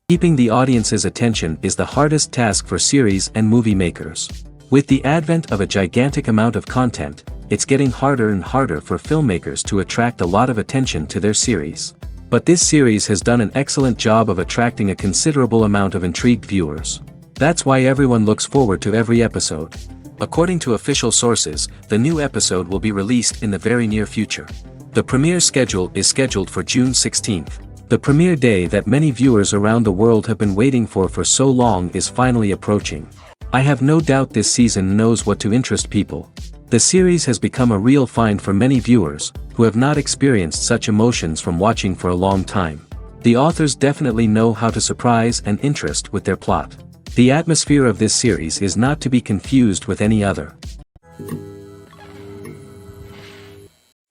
Keeping the audience's attention is the hardest task for series and movie makers. With the advent of a gigantic amount of content, it's getting harder and harder for filmmakers to attract a lot of attention to their series. But this series has done an excellent job of attracting a considerable amount of intrigued viewers. That's why everyone looks forward to every episode. According to official sources, the new episode will be released in the very near future. The premiere schedule is scheduled for June 16th. The premiere day that many viewers around the world have been waiting for so long is finally approaching. I have no doubt this season knows what to interest people. The series has become a real find for many viewers, who have not experienced such emotions from watching for a long time. The authors definitely know how to surprise and interest with their plot. The atmosphere of this series is not to be confused with any other.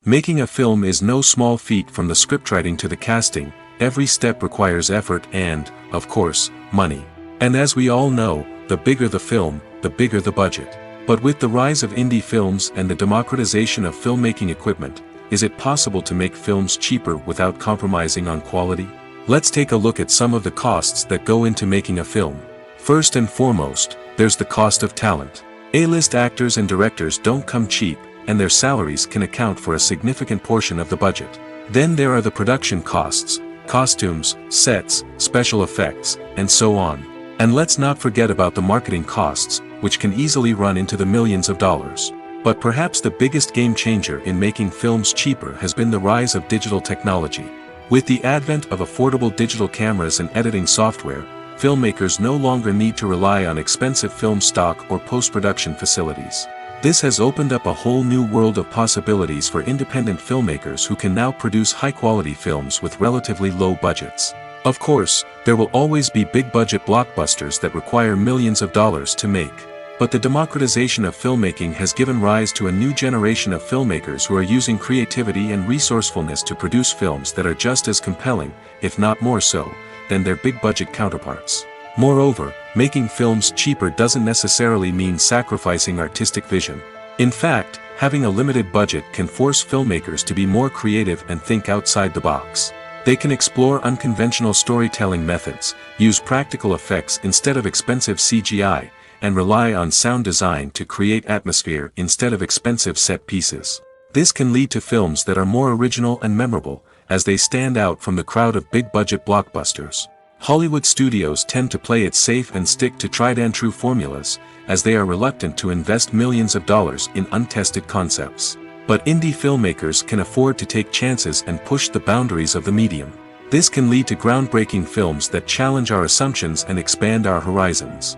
Making a film is no small feat. From the scriptwriting to the casting, every step requires effort and, of course, money. And as we all know, the bigger the film, the bigger the budget. But with the rise of indie films and the democratization of filmmaking equipment, is it possible to make films cheaper without compromising on quality? Let's take a look at some of the costs that go into making a film. First and foremost, there's the cost of talent. A-list actors and directors don't come cheap, and their salaries can account for a significant portion of the budget. Then there are the production costs, costumes, sets, special effects, and so on. And let's not forget about the marketing costs, which can easily run into the millions of dollars. But perhaps the biggest game changer in making films cheaper has been the rise of digital technology. With the advent of affordable digital cameras and editing software, filmmakers no longer need to rely on expensive film stock or post-production facilities. This has opened up a whole new world of possibilities for independent filmmakers who can now produce high-quality films with relatively low budgets. Of course, there will always be big-budget blockbusters that require millions of dollars to make. But the democratization of filmmaking has given rise to a new generation of filmmakers who are using creativity and resourcefulness to produce films that are just as compelling, if not more so, than their big-budget counterparts. Moreover, making films cheaper doesn't necessarily mean sacrificing artistic vision. In fact, having a limited budget can force filmmakers to be more creative and think outside the box. They can explore unconventional storytelling methods, use practical effects instead of expensive CGI, and rely on sound design to create atmosphere instead of expensive set pieces. This can lead to films that are more original and memorable, as they stand out from the crowd of big-budget blockbusters. Hollywood studios tend to play it safe and stick to tried-and-true formulas, as they are reluctant to invest millions of dollars in untested concepts. But indie filmmakers can afford to take chances and push the boundaries of the medium. This can lead to groundbreaking films that challenge our assumptions and expand our horizons.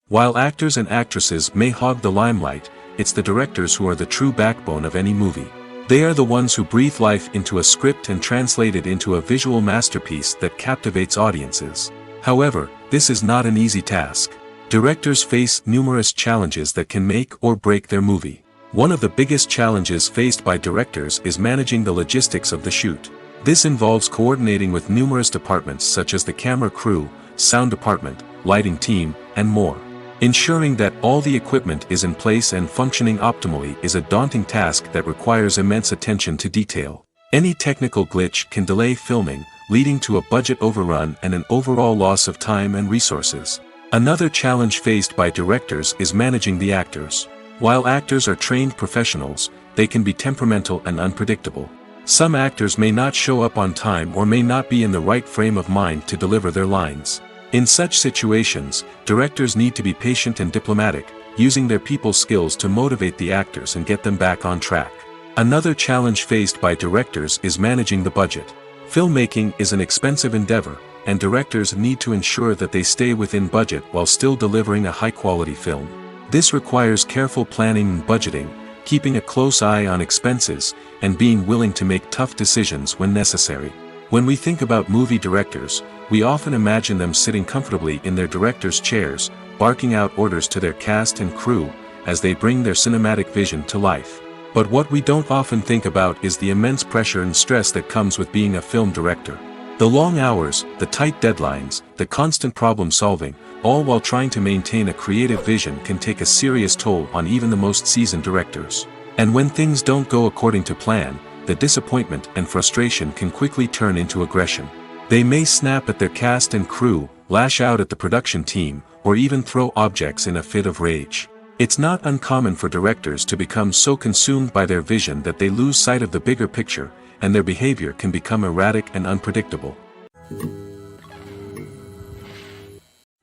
While actors and actresses may hog the limelight, it's the directors who are the true backbone of any movie. They are the ones who breathe life into a script and translate it into a visual masterpiece that captivates audiences. However, this is not an easy task. Directors face numerous challenges that can make or break their movie. One of the biggest challenges faced by directors is managing the logistics of the shoot. This involves coordinating with numerous departments such as the camera crew, sound department, lighting team, and more. Ensuring that all the equipment is in place and functioning optimally is a daunting task that requires immense attention to detail. Any technical glitch can delay filming, leading to a budget overrun and an overall loss of time and resources. Another challenge faced by directors is managing the actors. While actors are trained professionals, they can be temperamental and unpredictable. Some actors may not show up on time or may not be in the right frame of mind to deliver their lines. In such situations, directors need to be patient and diplomatic, using their people skills to motivate the actors and get them back on track. Another challenge faced by directors is managing the budget. Filmmaking is an expensive endeavor, and directors need to ensure that they stay within budget while still delivering a high-quality film. This requires careful planning and budgeting, keeping a close eye on expenses, and being willing to make tough decisions when necessary. When we think about movie directors, we often imagine them sitting comfortably in their director's chairs, barking out orders to their cast and crew, as they bring their cinematic vision to life. But what we don't often think about is the immense pressure and stress that comes with being a film director. The long hours, the tight deadlines, the constant problem solving, all while trying to maintain a creative vision can take a serious toll on even the most seasoned directors. And when things don't go according to plan, the disappointment and frustration can quickly turn into aggression. They may snap at their cast and crew, lash out at the production team, or even throw objects in a fit of rage. It's not uncommon for directors to become so consumed by their vision that they lose sight of the bigger picture, and their behavior can become erratic and unpredictable.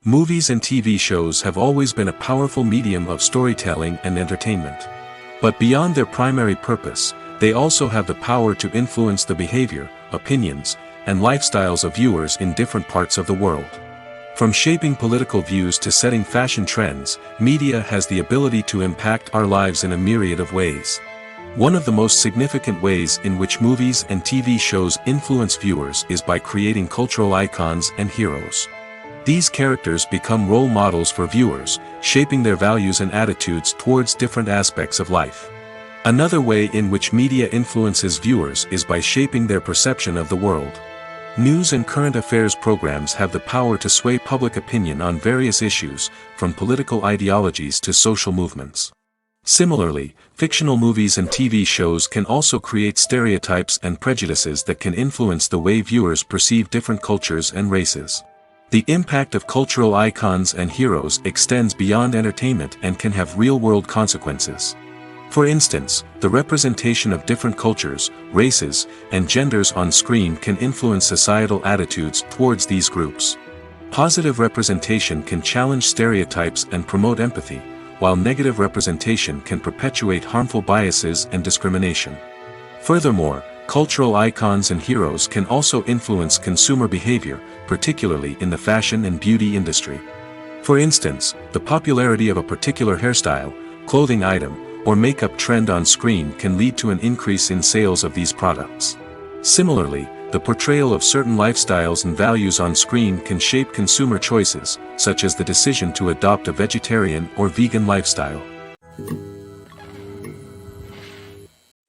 Movies and TV shows have always been a powerful medium of storytelling and entertainment. But beyond their primary purpose, they also have the power to influence the behavior, opinions, and lifestyles of viewers in different parts of the world. From shaping political views to setting fashion trends, media has the ability to impact our lives in a myriad of ways. One of the most significant ways in which movies and TV shows influence viewers is by creating cultural icons and heroes. These characters become role models for viewers, shaping their values and attitudes towards different aspects of life. Another way in which media influences viewers is by shaping their perception of the world. News and current affairs programs have the power to sway public opinion on various issues, from political ideologies to social movements. Similarly, fictional movies and TV shows can also create stereotypes and prejudices that can influence the way viewers perceive different cultures and races. The impact of cultural icons and heroes extends beyond entertainment and can have real-world consequences. For instance, the representation of different cultures, races, and genders on screen can influence societal attitudes towards these groups. Positive representation can challenge stereotypes and promote empathy, while negative representation can perpetuate harmful biases and discrimination. Furthermore, cultural icons and heroes can also influence consumer behavior, particularly in the fashion and beauty industry. For instance, the popularity of a particular hairstyle, clothing item, or makeup trend on screen can lead to an increase in sales of these products. Similarly, the portrayal of certain lifestyles and values on screen can shape consumer choices, such as the decision to adopt a vegetarian or vegan lifestyle.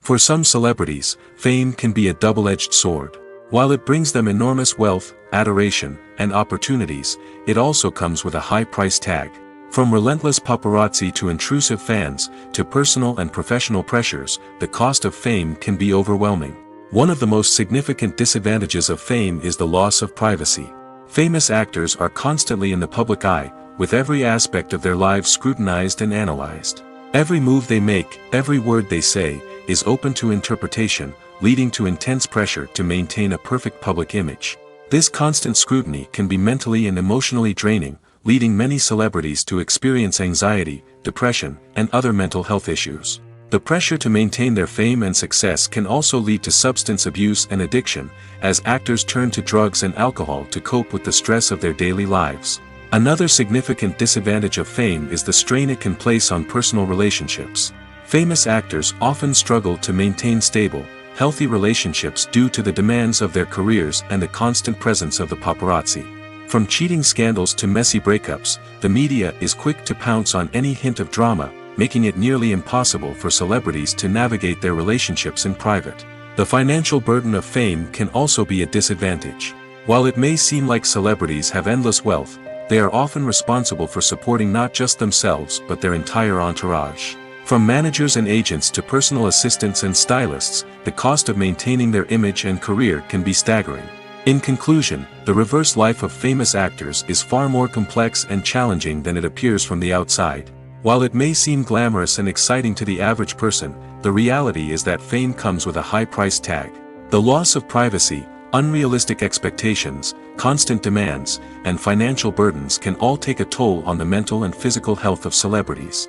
For some celebrities, fame can be a double-edged sword. While it brings them enormous wealth, adoration, and opportunities, it also comes with a high price tag. From relentless paparazzi to intrusive fans, to personal and professional pressures, the cost of fame can be overwhelming. One of the most significant disadvantages of fame is the loss of privacy. Famous actors are constantly in the public eye, with every aspect of their lives scrutinized and analyzed. Every move they make, every word they say, is open to interpretation, leading to intense pressure to maintain a perfect public image. This constant scrutiny can be mentally and emotionally draining, leading many celebrities to experience anxiety, depression, and other mental health issues. The pressure to maintain their fame and success can also lead to substance abuse and addiction, as actors turn to drugs and alcohol to cope with the stress of their daily lives. Another significant disadvantage of fame is the strain it can place on personal relationships. Famous actors often struggle to maintain stable, healthy relationships due to the demands of their careers and the constant presence of the paparazzi. From cheating scandals to messy breakups, the media is quick to pounce on any hint of drama, making it nearly impossible for celebrities to navigate their relationships in private. The financial burden of fame can also be a disadvantage. While it may seem like celebrities have endless wealth, they are often responsible for supporting not just themselves but their entire entourage. From managers and agents to personal assistants and stylists, the cost of maintaining their image and career can be staggering. In conclusion, the reverse life of famous actors is far more complex and challenging than it appears from the outside. While it may seem glamorous and exciting to the average person, the reality is that fame comes with a high price tag. The loss of privacy, unrealistic expectations, constant demands, and financial burdens can all take a toll on the mental and physical health of celebrities.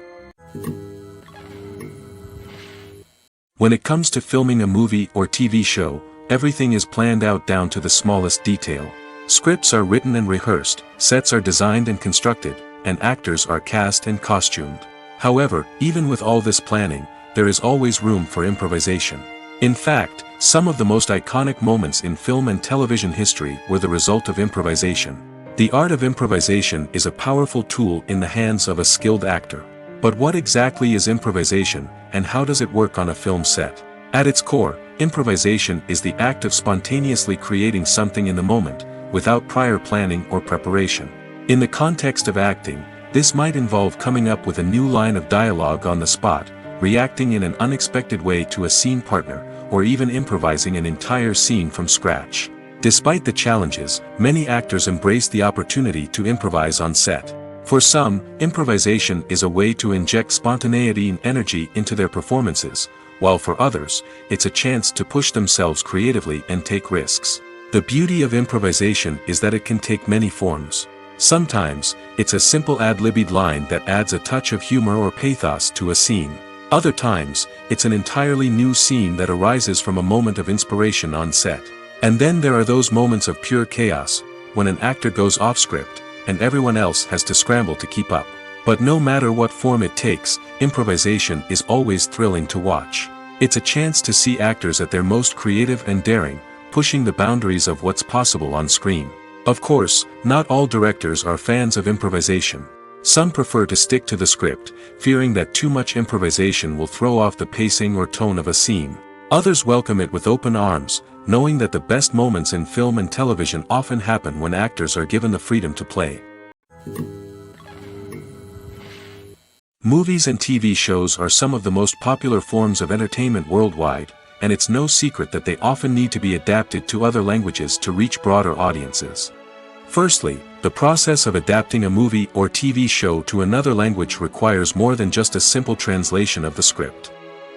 When it comes to filming a movie or TV show, everything is planned out down to the smallest detail. Scripts are written and rehearsed, sets are designed and constructed, and actors are cast and costumed. However, even with all this planning, there is always room for improvisation. In fact, some of the most iconic moments in film and television history were the result of improvisation. The art of improvisation is a powerful tool in the hands of a skilled actor. But what exactly is improvisation, and how does it work on a film set? At its core, improvisation is the act of spontaneously creating something in the moment, without prior planning or preparation. In the context of acting, this might involve coming up with a new line of dialogue on the spot, reacting in an unexpected way to a scene partner, or even improvising an entire scene from scratch. Despite the challenges, many actors embrace the opportunity to improvise on set. For some, improvisation is a way to inject spontaneity and energy into their performances, while for others, it's a chance to push themselves creatively and take risks. The beauty of improvisation is that it can take many forms. Sometimes, it's a simple ad-libbed line that adds a touch of humor or pathos to a scene. Other times, it's an entirely new scene that arises from a moment of inspiration on set. And then there are those moments of pure chaos, when an actor goes off script, and everyone else has to scramble to keep up. But no matter what form it takes, improvisation is always thrilling to watch. It's a chance to see actors at their most creative and daring, pushing the boundaries of what's possible on screen. Of course, not all directors are fans of improvisation. Some prefer to stick to the script, fearing that too much improvisation will throw off the pacing or tone of a scene. Others welcome it with open arms, knowing that the best moments in film and television often happen when actors are given the freedom to play. Movies and TV shows are some of the most popular forms of entertainment worldwide, and it's no secret that they often need to be adapted to other languages to reach broader audiences. Firstly, the process of adapting a movie or TV show to another language requires more than just a simple translation of the script.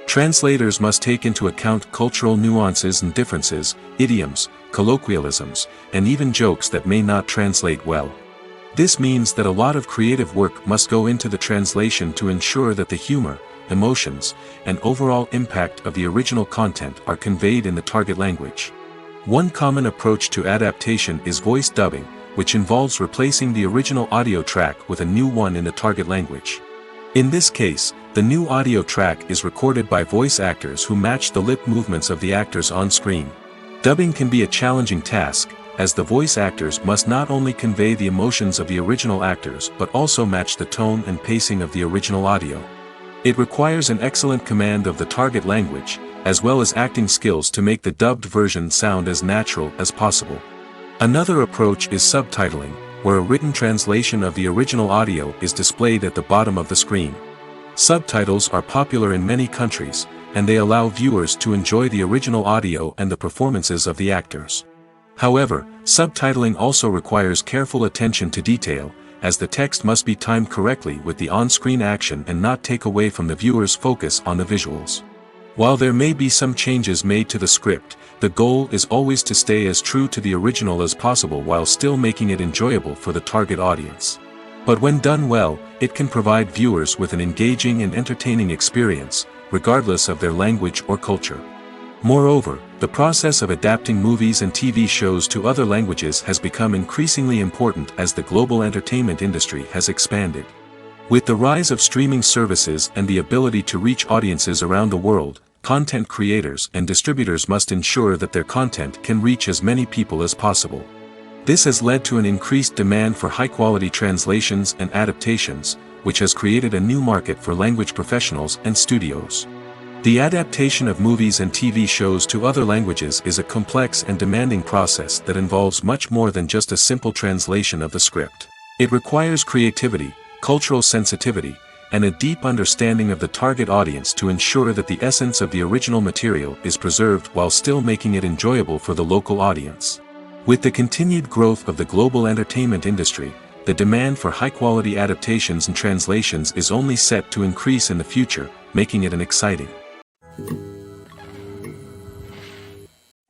Translators must take into account cultural nuances and differences, idioms, colloquialisms, and even jokes that may not translate well. This means that a lot of creative work must go into the translation to ensure that the humor, emotions, and overall impact of the original content are conveyed in the target language. One common approach to adaptation is voice dubbing, which involves replacing the original audio track with a new one in the target language. In this case, the new audio track is recorded by voice actors who match the lip movements of the actors on screen. Dubbing can be a challenging task, as the voice actors must not only convey the emotions of the original actors but also match the tone and pacing of the original audio. It requires an excellent command of the target language, as well as acting skills to make the dubbed version sound as natural as possible. Another approach is subtitling, where a written translation of the original audio is displayed at the bottom of the screen. Subtitles are popular in many countries, and they allow viewers to enjoy the original audio and the performances of the actors. However, subtitling also requires careful attention to detail, as the text must be timed correctly with the on-screen action and not take away from the viewer's focus on the visuals. While there may be some changes made to the script, the goal is always to stay as true to the original as possible while still making it enjoyable for the target audience. But when done well, it can provide viewers with an engaging and entertaining experience, regardless of their language or culture. Moreover, the process of adapting movies and TV shows to other languages has become increasingly important as the global entertainment industry has expanded. With the rise of streaming services and the ability to reach audiences around the world, content creators and distributors must ensure that their content can reach as many people as possible. This has led to an increased demand for high-quality translations and adaptations, which has created a new market for language professionals and studios. The adaptation of movies and TV shows to other languages is a complex and demanding process that involves much more than just a simple translation of the script. It requires creativity, cultural sensitivity, and a deep understanding of the target audience to ensure that the essence of the original material is preserved while still making it enjoyable for the local audience. With the continued growth of the global entertainment industry, the demand for high-quality adaptations and translations is only set to increase in the future, making it an exciting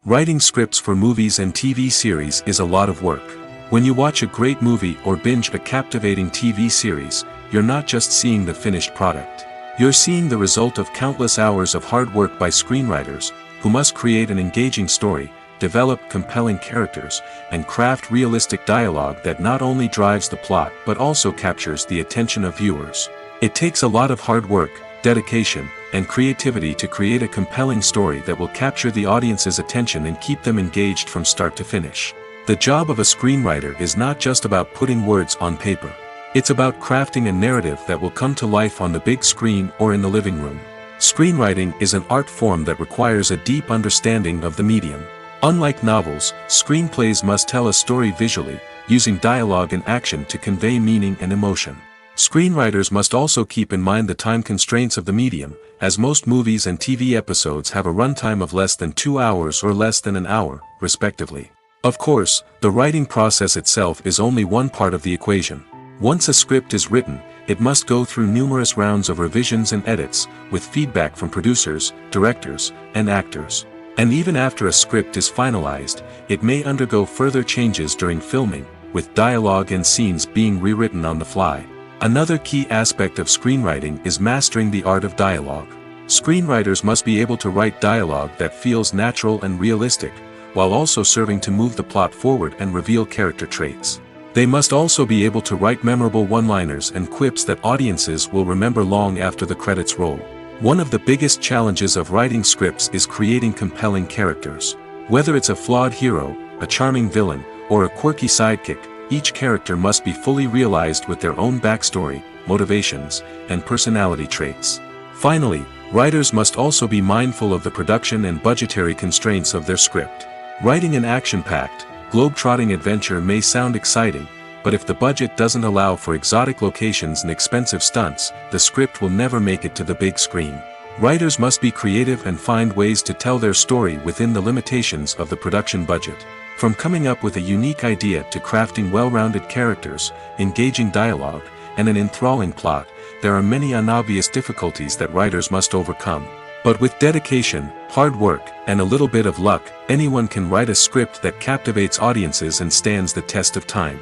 Writing scripts for movies and TV series is a lot of work. When you watch a great movie or binge a captivating TV series, you're not just seeing the finished product. You're seeing the result of countless hours of hard work by screenwriters, who must create an engaging story, develop compelling characters, and craft realistic dialogue that not only drives the plot but also captures the attention of viewers. It takes a lot of hard work, dedication, and creativity to create a compelling story that will capture the audience's attention and keep them engaged from start to finish. The job of a screenwriter is not just about putting words on paper. It's about crafting a narrative that will come to life on the big screen or in the living room. Screenwriting is an art form that requires a deep understanding of the medium. Unlike novels, screenplays must tell a story visually, using dialogue and action to convey meaning and emotion. Screenwriters must also keep in mind the time constraints of the medium, as most movies and TV episodes have a runtime of less than 2 hours or less than an hour, respectively. Of course, the writing process itself is only one part of the equation. Once a script is written, it must go through numerous rounds of revisions and edits, with feedback from producers, directors, and actors. And even after a script is finalized, it may undergo further changes during filming, with dialogue and scenes being rewritten on the fly. Another key aspect of screenwriting is mastering the art of dialogue. Screenwriters must be able to write dialogue that feels natural and realistic, while also serving to move the plot forward and reveal character traits. They must also be able to write memorable one-liners and quips that audiences will remember long after the credits roll. One of the biggest challenges of writing scripts is creating compelling characters. Whether it's a flawed hero, a charming villain, or a quirky sidekick, each character must be fully realized with their own backstory, motivations, and personality traits. Finally, writers must also be mindful of the production and budgetary constraints of their script. Writing an action-packed, globe-trotting adventure may sound exciting, but if the budget doesn't allow for exotic locations and expensive stunts, the script will never make it to the big screen. Writers must be creative and find ways to tell their story within the limitations of the production budget. From coming up with a unique idea to crafting well-rounded characters, engaging dialogue, and an enthralling plot, there are many unobvious difficulties that writers must overcome. But with dedication, hard work, and a little bit of luck, anyone can write a script that captivates audiences and stands the test of time.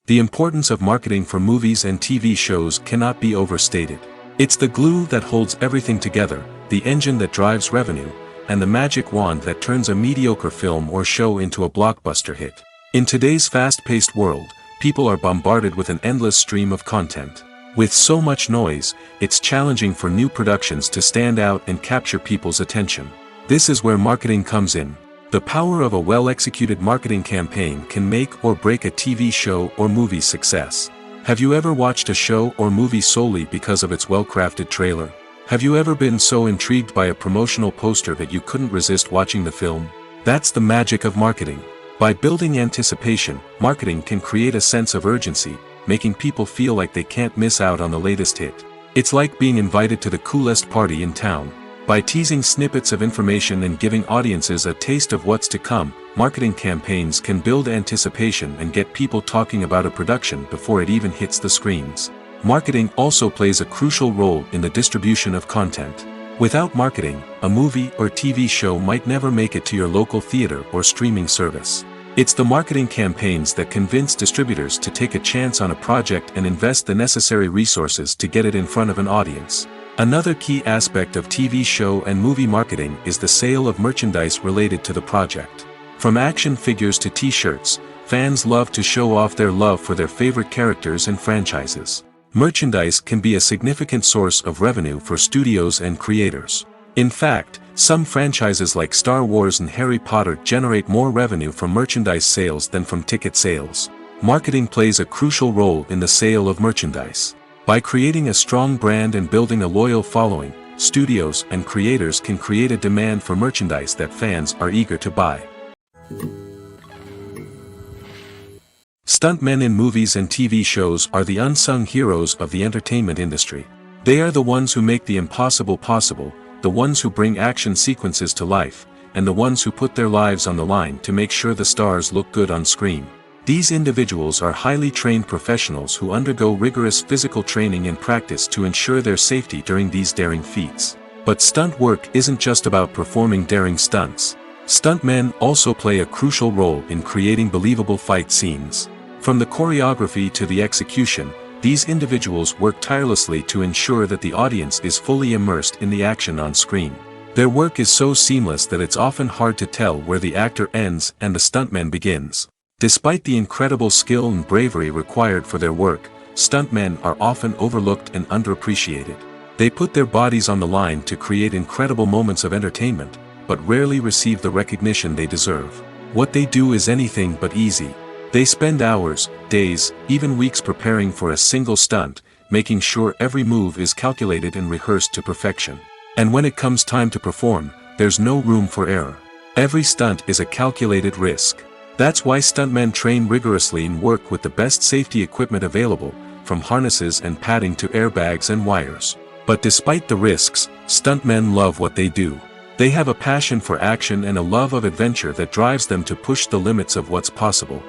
The importance of marketing for movies and TV shows cannot be overstated. It's the glue that holds everything together, the engine that drives revenue, and the magic wand that turns a mediocre film or show into a blockbuster hit. In today's fast-paced world, people are bombarded with an endless stream of content. With so much noise, it's challenging for new productions to stand out and capture people's attention. This is where marketing comes in. The power of a well-executed marketing campaign can make or break a TV show or movie's success. Have you ever watched a show or movie solely because of its well-crafted trailer? Have you ever been so intrigued by a promotional poster that you couldn't resist watching the film? That's the magic of marketing. By building anticipation, marketing can create a sense of urgency, making people feel like they can't miss out on the latest hit. It's like being invited to the coolest party in town. By teasing snippets of information and giving audiences a taste of what's to come, marketing campaigns can build anticipation and get people talking about a production before it even hits the screens. Marketing also plays a crucial role in the distribution of content. Without marketing, a movie or TV show might never make it to your local theater or streaming service. It's the marketing campaigns that convince distributors to take a chance on a project and invest the necessary resources to get it in front of an audience. Another key aspect of TV show and movie marketing is the sale of merchandise related to the project. From action figures to t-shirts, fans love to show off their love for their favorite characters and franchises. Merchandise can be a significant source of revenue for studios and creators. In fact, some franchises like Star Wars and Harry Potter generate more revenue from merchandise sales than from ticket sales. Marketing plays a crucial role in the sale of merchandise. By creating a strong brand and building a loyal following, studios and creators can create a demand for merchandise that fans are eager to buy. Stuntmen in movies and TV shows are the unsung heroes of the entertainment industry. They are the ones who make the impossible possible, the ones who bring action sequences to life, and the ones who put their lives on the line to make sure the stars look good on screen. These individuals are highly trained professionals who undergo rigorous physical training and practice to ensure their safety during these daring feats. But stunt work isn't just about performing daring stunts. Stuntmen also play a crucial role in creating believable fight scenes. From the choreography to the execution, these individuals work tirelessly to ensure that the audience is fully immersed in the action on screen. Their work is so seamless that it's often hard to tell where the actor ends and the stuntman begins. Despite the incredible skill and bravery required for their work, stuntmen are often overlooked and underappreciated. They put their bodies on the line to create incredible moments of entertainment, but rarely receive the recognition they deserve. What they do is anything but easy. They spend hours, days, even weeks preparing for a single stunt, making sure every move is calculated and rehearsed to perfection. And when it comes time to perform, there's no room for error. Every stunt is a calculated risk. That's why stuntmen train rigorously and work with the best safety equipment available, from harnesses and padding to airbags and wires. But despite the risks, stuntmen love what they do. They have a passion for action and a love of adventure that drives them to push the limits of what's possible.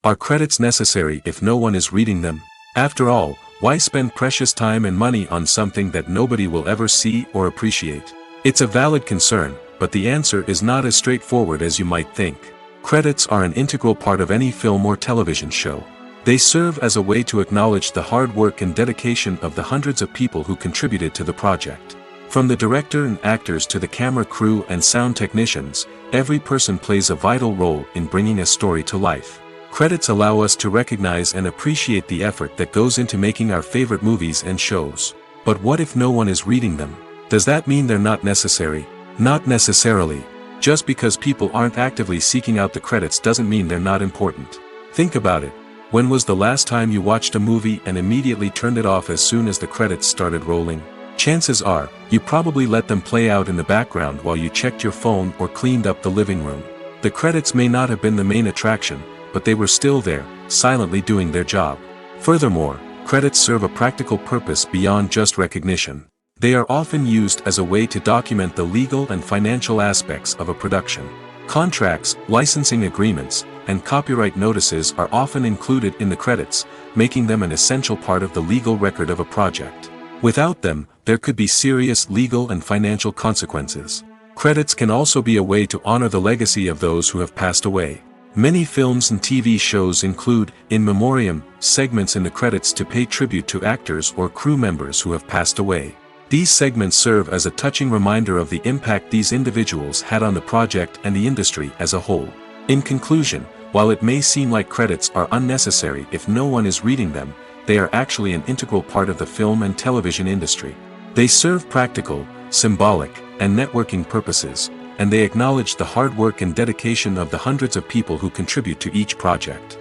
Are credits necessary if no one is reading them? After all, why spend precious time and money on something that nobody will ever see or appreciate? It's a valid concern, but the answer is not as straightforward as you might think. Credits are an integral part of any film or television show. They serve as a way to acknowledge the hard work and dedication of the hundreds of people who contributed to the project. From the director and actors to the camera crew and sound technicians, every person plays a vital role in bringing a story to life. Credits allow us to recognize and appreciate the effort that goes into making our favorite movies and shows. But what if no one is reading them? Does that mean they're not necessary? Not necessarily. Just because people aren't actively seeking out the credits doesn't mean they're not important. Think about it. When was the last time you watched a movie and immediately turned it off as soon as the credits started rolling? Chances are, you probably let them play out in the background while you checked your phone or cleaned up the living room. The credits may not have been the main attraction, but they were still there, silently doing their job. Furthermore, credits serve a practical purpose beyond just recognition. They are often used as a way to document the legal and financial aspects of a production. Contracts, licensing agreements, and copyright notices are often included in the credits, making them an essential part of the legal record of a project. Without them, there could be serious legal and financial consequences. Credits can also be a way to honor the legacy of those who have passed away. Many films and TV shows include, in memoriam, segments in the credits to pay tribute to actors or crew members who have passed away. These segments serve as a touching reminder of the impact these individuals had on the project and the industry as a whole. In conclusion, while it may seem like credits are unnecessary if no one is reading them, they are actually an integral part of the film and television industry. They serve practical, symbolic, and networking purposes, and they acknowledge the hard work and dedication of the hundreds of people who contribute to each project.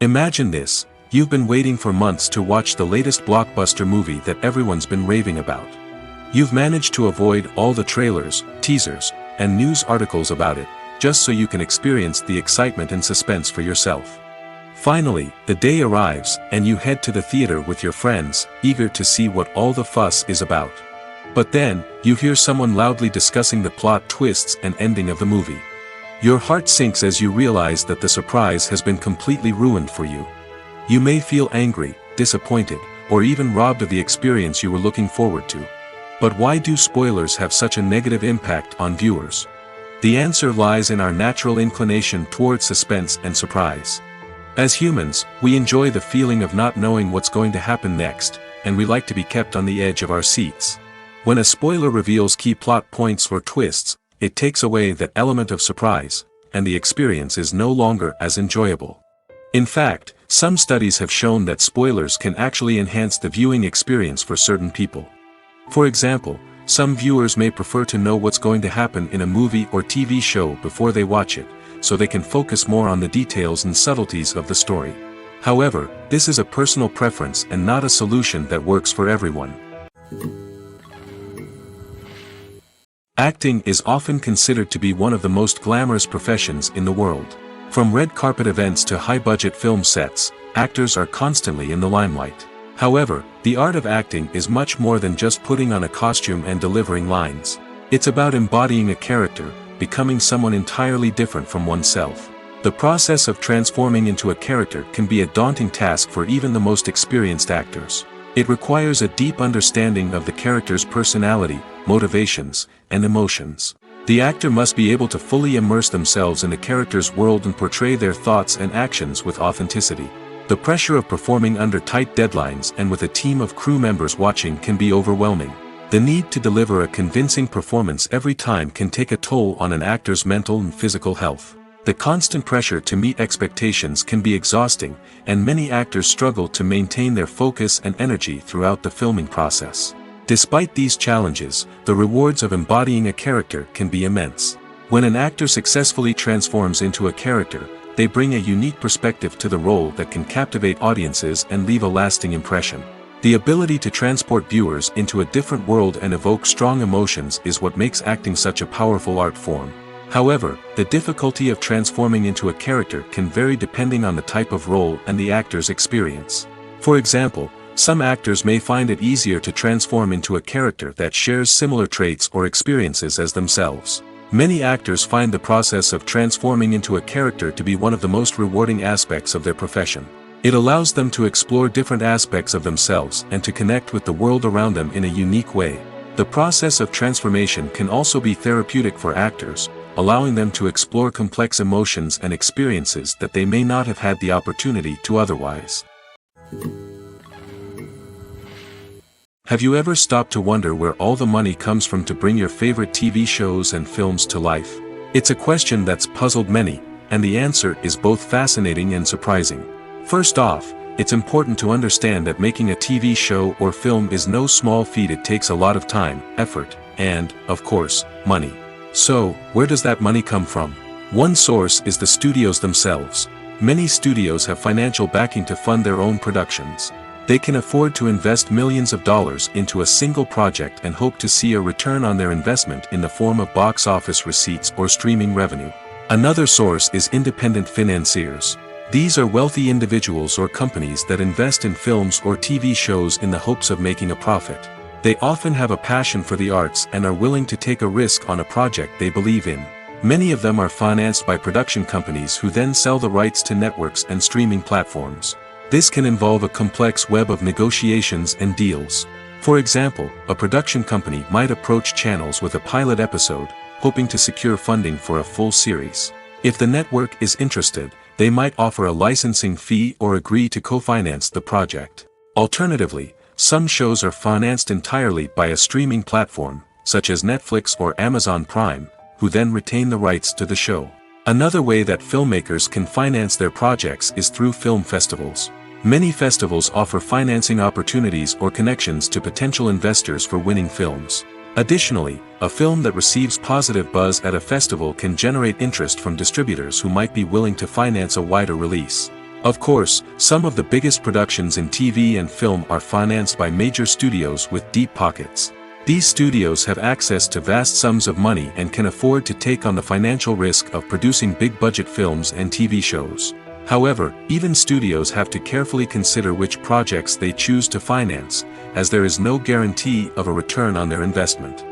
Imagine this. You've been waiting for months to watch the latest blockbuster movie that everyone's been raving about. You've managed to avoid all the trailers, teasers, and news articles about it, just so you can experience the excitement and suspense for yourself. Finally, the day arrives, and you head to the theater with your friends, eager to see what all the fuss is about. But then, you hear someone loudly discussing the plot twists and ending of the movie. Your heart sinks as you realize that the surprise has been completely ruined for you. You may feel angry, disappointed, or even robbed of the experience you were looking forward to. But why do spoilers have such a negative impact on viewers? The answer lies in our natural inclination towards suspense and surprise. As humans, we enjoy the feeling of not knowing what's going to happen next, and we like to be kept on the edge of our seats. When a spoiler reveals key plot points or twists, it takes away that element of surprise, and the experience is no longer as enjoyable. In fact, some studies have shown that spoilers can actually enhance the viewing experience for certain people. For example, some viewers may prefer to know what's going to happen in a movie or TV show before they watch it, so they can focus more on the details and subtleties of the story. However, this is a personal preference and not a solution that works for everyone. Acting is often considered to be one of the most glamorous professions in the world. From red carpet events to high-budget film sets, actors are constantly in the limelight. However, the art of acting is much more than just putting on a costume and delivering lines. It's about embodying a character, becoming someone entirely different from oneself. The process of transforming into a character can be a daunting task for even the most experienced actors. It requires a deep understanding of the character's personality, motivations, and emotions. The actor must be able to fully immerse themselves in the character's world and portray their thoughts and actions with authenticity. The pressure of performing under tight deadlines and with a team of crew members watching can be overwhelming. The need to deliver a convincing performance every time can take a toll on an actor's mental and physical health. The constant pressure to meet expectations can be exhausting, and many actors struggle to maintain their focus and energy throughout the filming process. Despite these challenges, the rewards of embodying a character can be immense. When an actor successfully transforms into a character, they bring a unique perspective to the role that can captivate audiences and leave a lasting impression. The ability to transport viewers into a different world and evoke strong emotions is what makes acting such a powerful art form. However, the difficulty of transforming into a character can vary depending on the type of role and the actor's experience. For example, some actors may find it easier to transform into a character that shares similar traits or experiences as themselves. Many actors find the process of transforming into a character to be one of the most rewarding aspects of their profession. It allows them to explore different aspects of themselves and to connect with the world around them in a unique way. The process of transformation can also be therapeutic for actors, allowing them to explore complex emotions and experiences that they may not have had the opportunity to otherwise. Have you ever stopped to wonder where all the money comes from to bring your favorite TV shows and films to life? It's a question that's puzzled many, and the answer is both fascinating and surprising. First off, it's important to understand that making a TV show or film is no small feat. It takes a lot of time, effort, and, of course, money. So, where does that money come from? One source is the studios themselves. Many studios have financial backing to fund their own productions. They can afford to invest millions of dollars into a single project and hope to see a return on their investment in the form of box office receipts or streaming revenue. Another source is independent financiers. These are wealthy individuals or companies that invest in films or TV shows in the hopes of making a profit. They often have a passion for the arts and are willing to take a risk on a project they believe in. Many of them are financed by production companies who then sell the rights to networks and streaming platforms. This can involve a complex web of negotiations and deals. For example, a production company might approach channels with a pilot episode, hoping to secure funding for a full series. If the network is interested, they might offer a licensing fee or agree to co-finance the project. Alternatively, some shows are financed entirely by a streaming platform, such as Netflix or Amazon Prime, who then retain the rights to the show. Another way that filmmakers can finance their projects is through film festivals. Many festivals offer financing opportunities or connections to potential investors for winning films. Additionally, a film that receives positive buzz at a festival can generate interest from distributors who might be willing to finance a wider release. Of course, some of the biggest productions in TV and film are financed by major studios with deep pockets. These studios have access to vast sums of money and can afford to take on the financial risk of producing big-budget films and TV shows. However, even studios have to carefully consider which projects they choose to finance, as there is no guarantee of a return on their investment.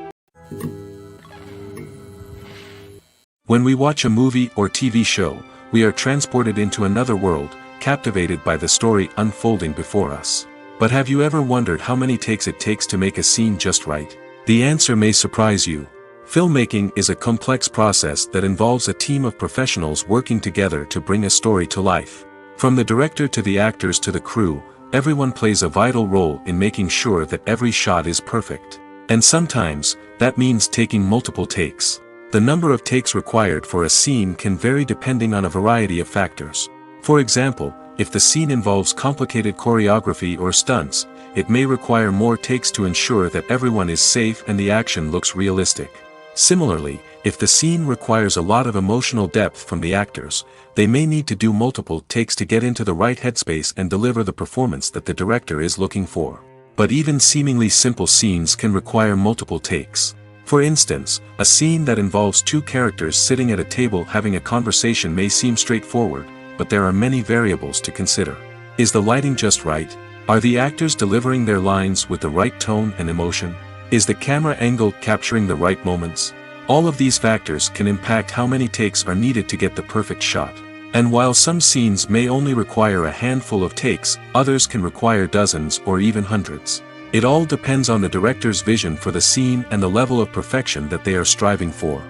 When we watch a movie or TV show, we are transported into another world, captivated by the story unfolding before us. But have you ever wondered how many takes it takes to make a scene just right? The answer may surprise you. Filmmaking is a complex process that involves a team of professionals working together to bring a story to life. From the director to the actors to the crew, everyone plays a vital role in making sure that every shot is perfect. And sometimes, that means taking multiple takes. The number of takes required for a scene can vary depending on a variety of factors. For example, if the scene involves complicated choreography or stunts, it may require more takes to ensure that everyone is safe and the action looks realistic. Similarly, if the scene requires a lot of emotional depth from the actors, they may need to do multiple takes to get into the right headspace and deliver the performance that the director is looking for. But even seemingly simple scenes can require multiple takes. For instance, a scene that involves two characters sitting at a table having a conversation may seem straightforward, but there are many variables to consider. Is the lighting just right? Are the actors delivering their lines with the right tone and emotion? Is the camera angle capturing the right moments? All of these factors can impact how many takes are needed to get the perfect shot. And while some scenes may only require a handful of takes, others can require dozens or even hundreds. It all depends on the director's vision for the scene and the level of perfection that they are striving for.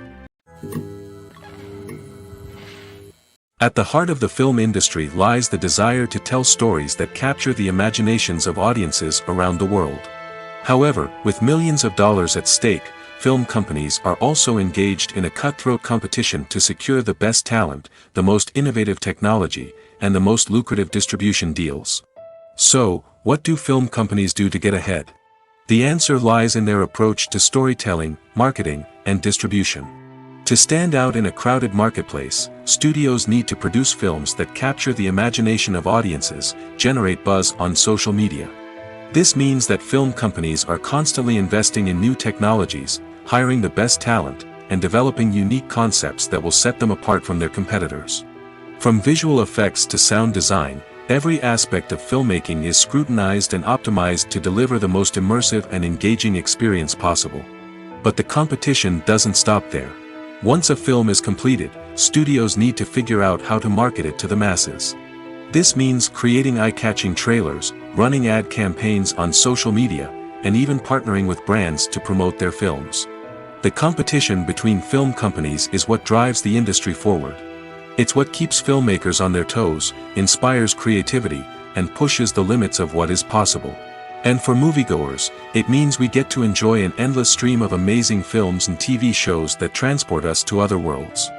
At the heart of the film industry lies the desire to tell stories that capture the imaginations of audiences around the world. However, with millions of dollars at stake, film companies are also engaged in a cutthroat competition to secure the best talent, the most innovative technology, and the most lucrative distribution deals. So, what do film companies do to get ahead? The answer lies in their approach to storytelling, marketing, and distribution. To stand out in a crowded marketplace, studios need to produce films that capture the imagination of audiences, generate buzz on social media. This means that film companies are constantly investing in new technologies, hiring the best talent, and developing unique concepts that will set them apart from their competitors. From visual effects to sound design, every aspect of filmmaking is scrutinized and optimized to deliver the most immersive and engaging experience possible. But the competition doesn't stop there. Once a film is completed, studios need to figure out how to market it to the masses. This means creating eye-catching trailers, running ad campaigns on social media, and even partnering with brands to promote their films. The competition between film companies is what drives the industry forward. It's what keeps filmmakers on their toes, inspires creativity, and pushes the limits of what is possible. And for moviegoers, it means we get to enjoy an endless stream of amazing films and TV shows that transport us to other worlds.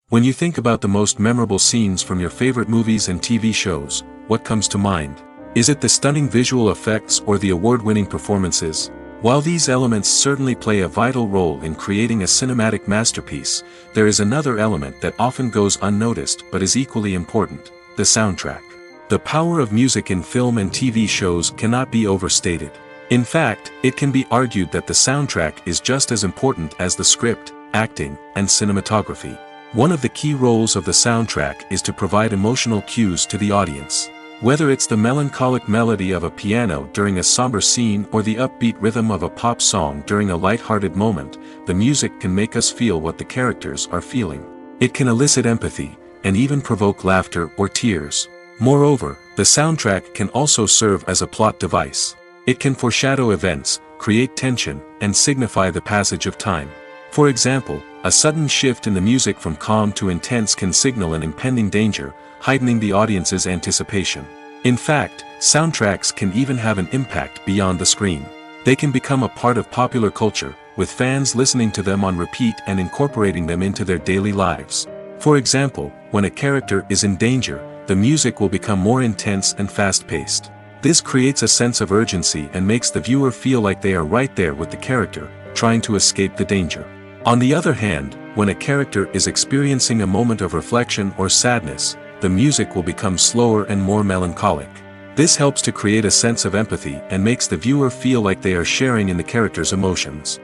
When you think about the most memorable scenes from your favorite movies and TV shows, what comes to mind? Is it the stunning visual effects or the award-winning performances? While these elements certainly play a vital role in creating a cinematic masterpiece, there is another element that often goes unnoticed but is equally important: the soundtrack. The power of music in film and TV shows cannot be overstated. In fact, it can be argued that the soundtrack is just as important as the script, acting, and cinematography. One of the key roles of the soundtrack is to provide emotional cues to the audience. Whether it's the melancholic melody of a piano during a somber scene or the upbeat rhythm of a pop song during a light-hearted moment, the music can make us feel what the characters are feeling. It can elicit empathy, and even provoke laughter or tears. Moreover, the soundtrack can also serve as a plot device. It can foreshadow events, create tension, and signify the passage of time. For example, a sudden shift in the music from calm to intense can signal an impending danger, heightening the audience's anticipation. In fact, soundtracks can even have an impact beyond the screen. They can become a part of popular culture, with fans listening to them on repeat and incorporating them into their daily lives. For example, when a character is in danger, the music will become more intense and fast-paced. This creates a sense of urgency and makes the viewer feel like they are right there with the character, trying to escape the danger. On the other hand, when a character is experiencing a moment of reflection or sadness, the music will become slower and more melancholic. This helps to create a sense of empathy and makes the viewer feel like they are sharing in the character's emotions.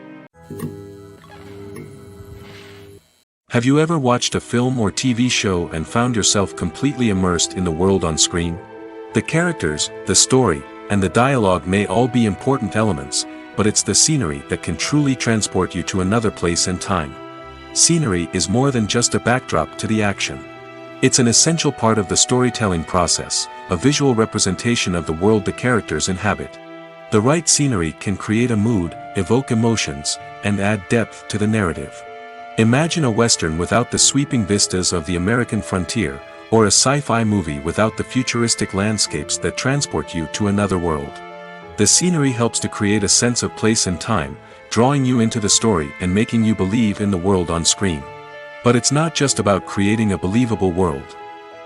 Have you ever watched a film or TV show and found yourself completely immersed in the world on screen? The characters, the story, and the dialogue may all be important elements, but it's the scenery that can truly transport you to another place and time. Scenery is more than just a backdrop to the action. It's an essential part of the storytelling process, a visual representation of the world the characters inhabit. The right scenery can create a mood, evoke emotions, and add depth to the narrative. Imagine a Western without the sweeping vistas of the American frontier, or a sci-fi movie without the futuristic landscapes that transport you to another world. The scenery helps to create a sense of place and time, drawing you into the story and making you believe in the world on screen. But it's not just about creating a believable world.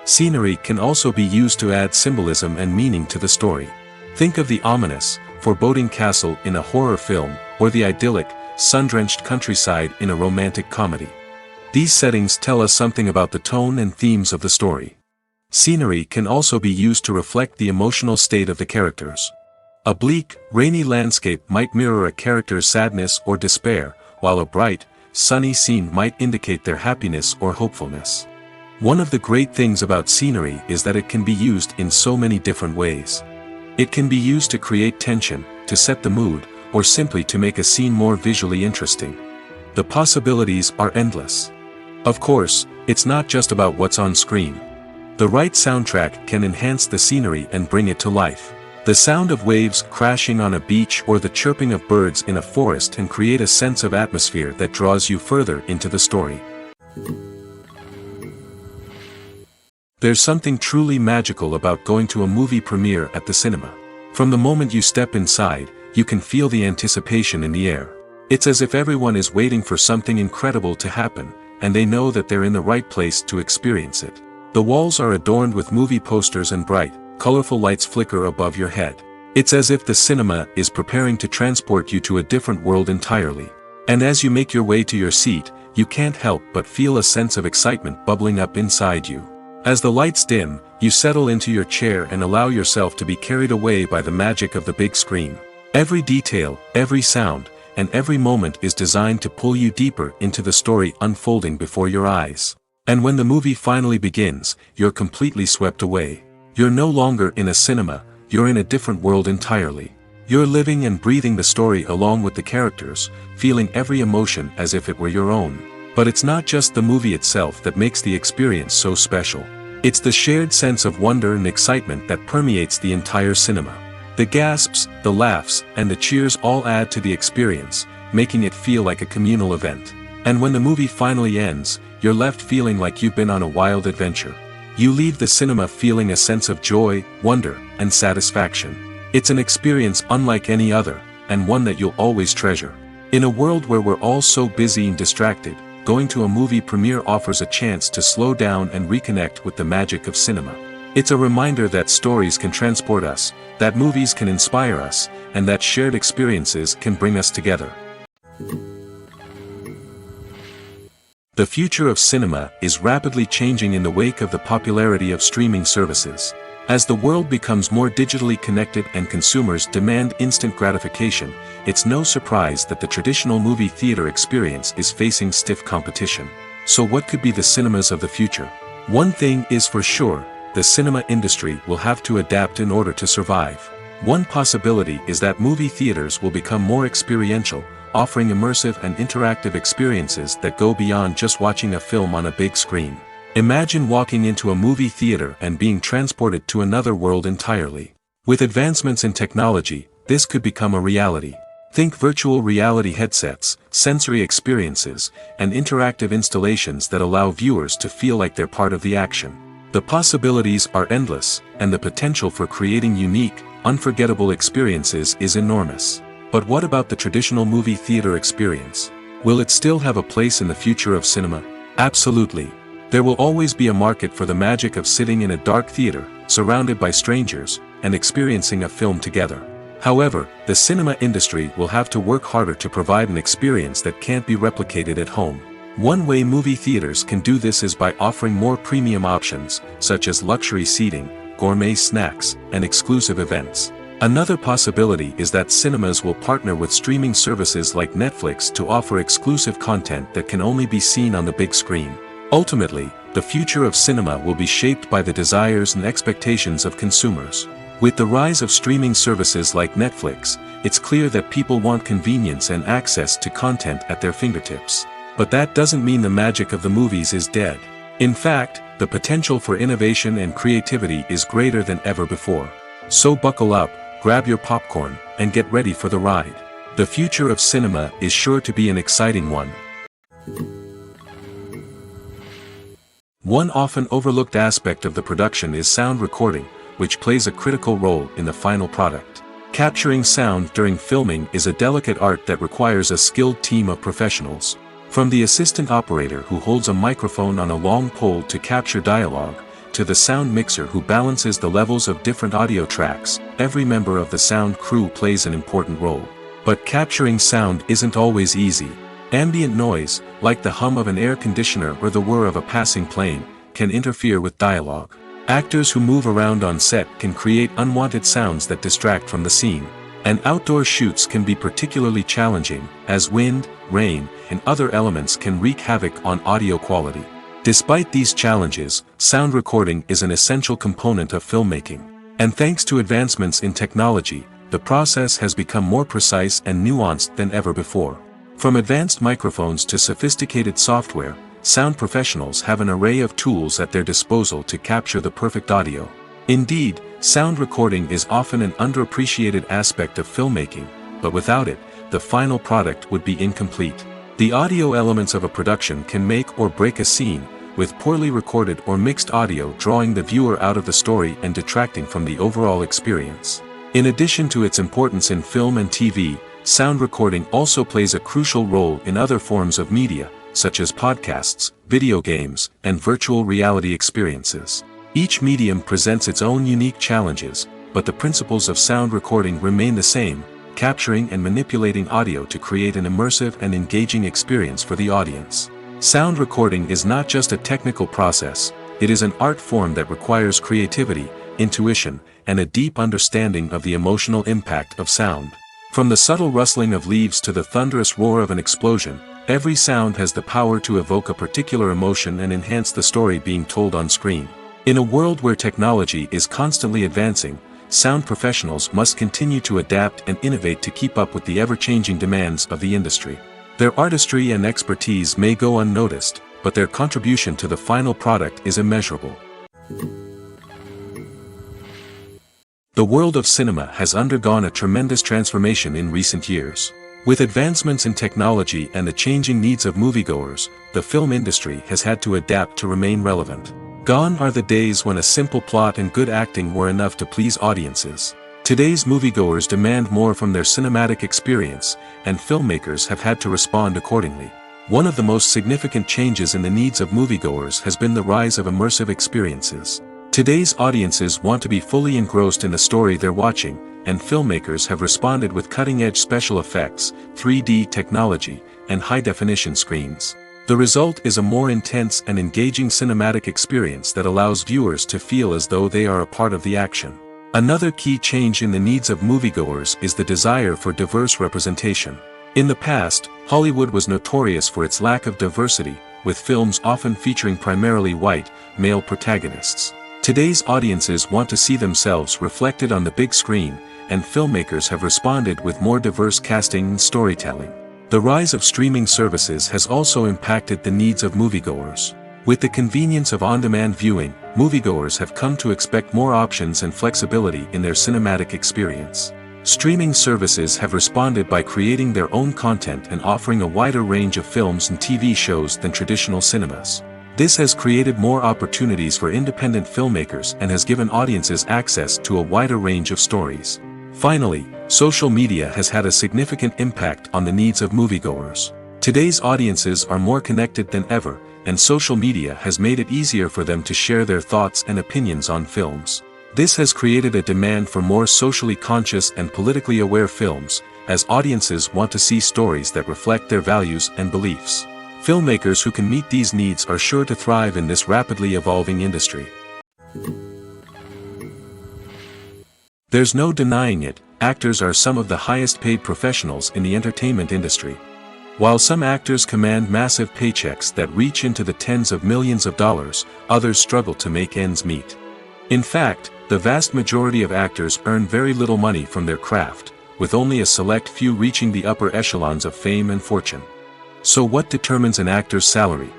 Scenery can also be used to add symbolism and meaning to the story. Think of the ominous, foreboding castle in a horror film, or the idyllic, sun-drenched countryside in a romantic comedy. These settings tell us something about the tone and themes of the story. Scenery can also be used to reflect the emotional state of the characters. A bleak, rainy landscape might mirror a character's sadness or despair, while a bright, sunny scene might indicate their happiness or hopefulness. One of the great things about scenery is that it can be used in so many different ways. It can be used to create tension, to set the mood, or simply to make a scene more visually interesting. The possibilities are endless. Of course, it's not just about what's on screen. The right soundtrack can enhance the scenery and bring it to life. The sound of waves crashing on a beach or the chirping of birds in a forest can create a sense of atmosphere that draws you further into the story. There's something truly magical about going to a movie premiere at the cinema. From the moment you step inside, you can feel the anticipation in the air. It's as if everyone is waiting for something incredible to happen, and they know that they're in the right place to experience it. The walls are adorned with movie posters and bright, colorful lights flicker above your head. It's as if the cinema is preparing to transport you to a different world entirely. And as you make your way to your seat, you can't help but feel a sense of excitement bubbling up inside you. As the lights dim, you settle into your chair and allow yourself to be carried away by the magic of the big screen. Every detail, every sound, and every moment is designed to pull you deeper into the story unfolding before your eyes. And when the movie finally begins, you're completely swept away. You're no longer in a cinema, you're in a different world entirely. You're living and breathing the story along with the characters, feeling every emotion as if it were your own. But it's not just the movie itself that makes the experience so special. It's the shared sense of wonder and excitement that permeates the entire cinema. The gasps, the laughs, and the cheers all add to the experience, making it feel like a communal event. And when the movie finally ends, you're left feeling like you've been on a wild adventure. You leave the cinema feeling a sense of joy, wonder, and satisfaction. It's an experience unlike any other, and one that you'll always treasure. In a world where we're all so busy and distracted, going to a movie premiere offers a chance to slow down and reconnect with the magic of cinema. It's a reminder that stories can transport us, that movies can inspire us, and that shared experiences can bring us together. The future of cinema is rapidly changing in the wake of the popularity of streaming services. As the world becomes more digitally connected and consumers demand instant gratification, it's no surprise that the traditional movie theater experience is facing stiff competition. So what could be the cinemas of the future? One thing is for sure, the cinema industry will have to adapt in order to survive. One possibility is that movie theaters will become more experiential, offering immersive and interactive experiences that go beyond just watching a film on a big screen. Imagine walking into a movie theater and being transported to another world entirely. With advancements in technology, this could become a reality. Think virtual reality headsets, sensory experiences, and interactive installations that allow viewers to feel like they're part of the action. The possibilities are endless, and the potential for creating unique, unforgettable experiences is enormous. But what about the traditional movie theater experience? Will it still have a place in the future of cinema? Absolutely. There will always be a market for the magic of sitting in a dark theater, surrounded by strangers, and experiencing a film together. However, the cinema industry will have to work harder to provide an experience that can't be replicated at home. One way movie theaters can do this is by offering more premium options, such as luxury seating, gourmet snacks, and exclusive events. Another possibility is that cinemas will partner with streaming services like Netflix to offer exclusive content that can only be seen on the big screen. Ultimately, the future of cinema will be shaped by the desires and expectations of consumers. With the rise of streaming services like Netflix, it's clear that people want convenience and access to content at their fingertips. But that doesn't mean the magic of the movies is dead. In fact, the potential for innovation and creativity is greater than ever before. So buckle up, grab your popcorn, and get ready for the ride. The future of cinema is sure to be an exciting one. One often overlooked aspect of the production is sound recording, which plays a critical role in the final product. Capturing sound during filming is a delicate art that requires a skilled team of professionals. From the assistant operator who holds a microphone on a long pole to capture dialogue, to the sound mixer who balances the levels of different audio tracks, every member of the sound crew plays an important role. But capturing sound isn't always easy. Ambient noise, like the hum of an air conditioner or the whir of a passing plane, can interfere with dialogue. Actors who move around on set can create unwanted sounds that distract from the scene. And outdoor shoots can be particularly challenging, as wind, rain, and other elements can wreak havoc on audio quality. Despite these challenges, sound recording is an essential component of filmmaking. And thanks to advancements in technology, the process has become more precise and nuanced than ever before. From advanced microphones to sophisticated software, sound professionals have an array of tools at their disposal to capture the perfect audio. Indeed, sound recording is often an underappreciated aspect of filmmaking, but without it, the final product would be incomplete. The audio elements of a production can make or break a scene, with poorly recorded or mixed audio drawing the viewer out of the story and detracting from the overall experience. In addition to its importance in film and TV, sound recording also plays a crucial role in other forms of media, such as podcasts, video games, and virtual reality experiences. Each medium presents its own unique challenges, but the principles of sound recording remain the same, capturing and manipulating audio to create an immersive and engaging experience for the audience. Sound recording is not just a technical process, it is an art form that requires creativity, intuition, and a deep understanding of the emotional impact of sound. From the subtle rustling of leaves to the thunderous roar of an explosion, every sound has the power to evoke a particular emotion and enhance the story being told on screen. In a world where technology is constantly advancing, sound professionals must continue to adapt and innovate to keep up with the ever-changing demands of the industry. Their artistry and expertise may go unnoticed, but their contribution to the final product is immeasurable. The world of cinema has undergone a tremendous transformation in recent years. With advancements in technology and the changing needs of moviegoers, the film industry has had to adapt to remain relevant. Gone are the days when a simple plot and good acting were enough to please audiences. Today's moviegoers demand more from their cinematic experience, and filmmakers have had to respond accordingly. One of the most significant changes in the needs of moviegoers has been the rise of immersive experiences. Today's audiences want to be fully engrossed in the story they're watching, and filmmakers have responded with cutting-edge special effects, 3D technology, and high-definition screens. The result is a more intense and engaging cinematic experience that allows viewers to feel as though they are a part of the action. Another key change in the needs of moviegoers is the desire for diverse representation. In the past, Hollywood was notorious for its lack of diversity, with films often featuring primarily white, male protagonists. Today's audiences want to see themselves reflected on the big screen, and filmmakers have responded with more diverse casting and storytelling. The rise of streaming services has also impacted the needs of moviegoers. With the convenience of on-demand viewing, moviegoers have come to expect more options and flexibility in their cinematic experience. Streaming services have responded by creating their own content and offering a wider range of films and TV shows than traditional cinemas. This has created more opportunities for independent filmmakers and has given audiences access to a wider range of stories. Finally, social media has had a significant impact on the needs of moviegoers. Today's audiences are more connected than ever, and social media has made it easier for them to share their thoughts and opinions on films. This has created a demand for more socially conscious and politically aware films, as audiences want to see stories that reflect their values and beliefs. Filmmakers who can meet these needs are sure to thrive in this rapidly evolving industry. There's no denying it, actors are some of the highest paid professionals in the entertainment industry. While some actors command massive paychecks that reach into the tens of millions of dollars, others struggle to make ends meet. In fact, the vast majority of actors earn very little money from their craft, with only a select few reaching the upper echelons of fame and fortune. So what determines an actor's salary?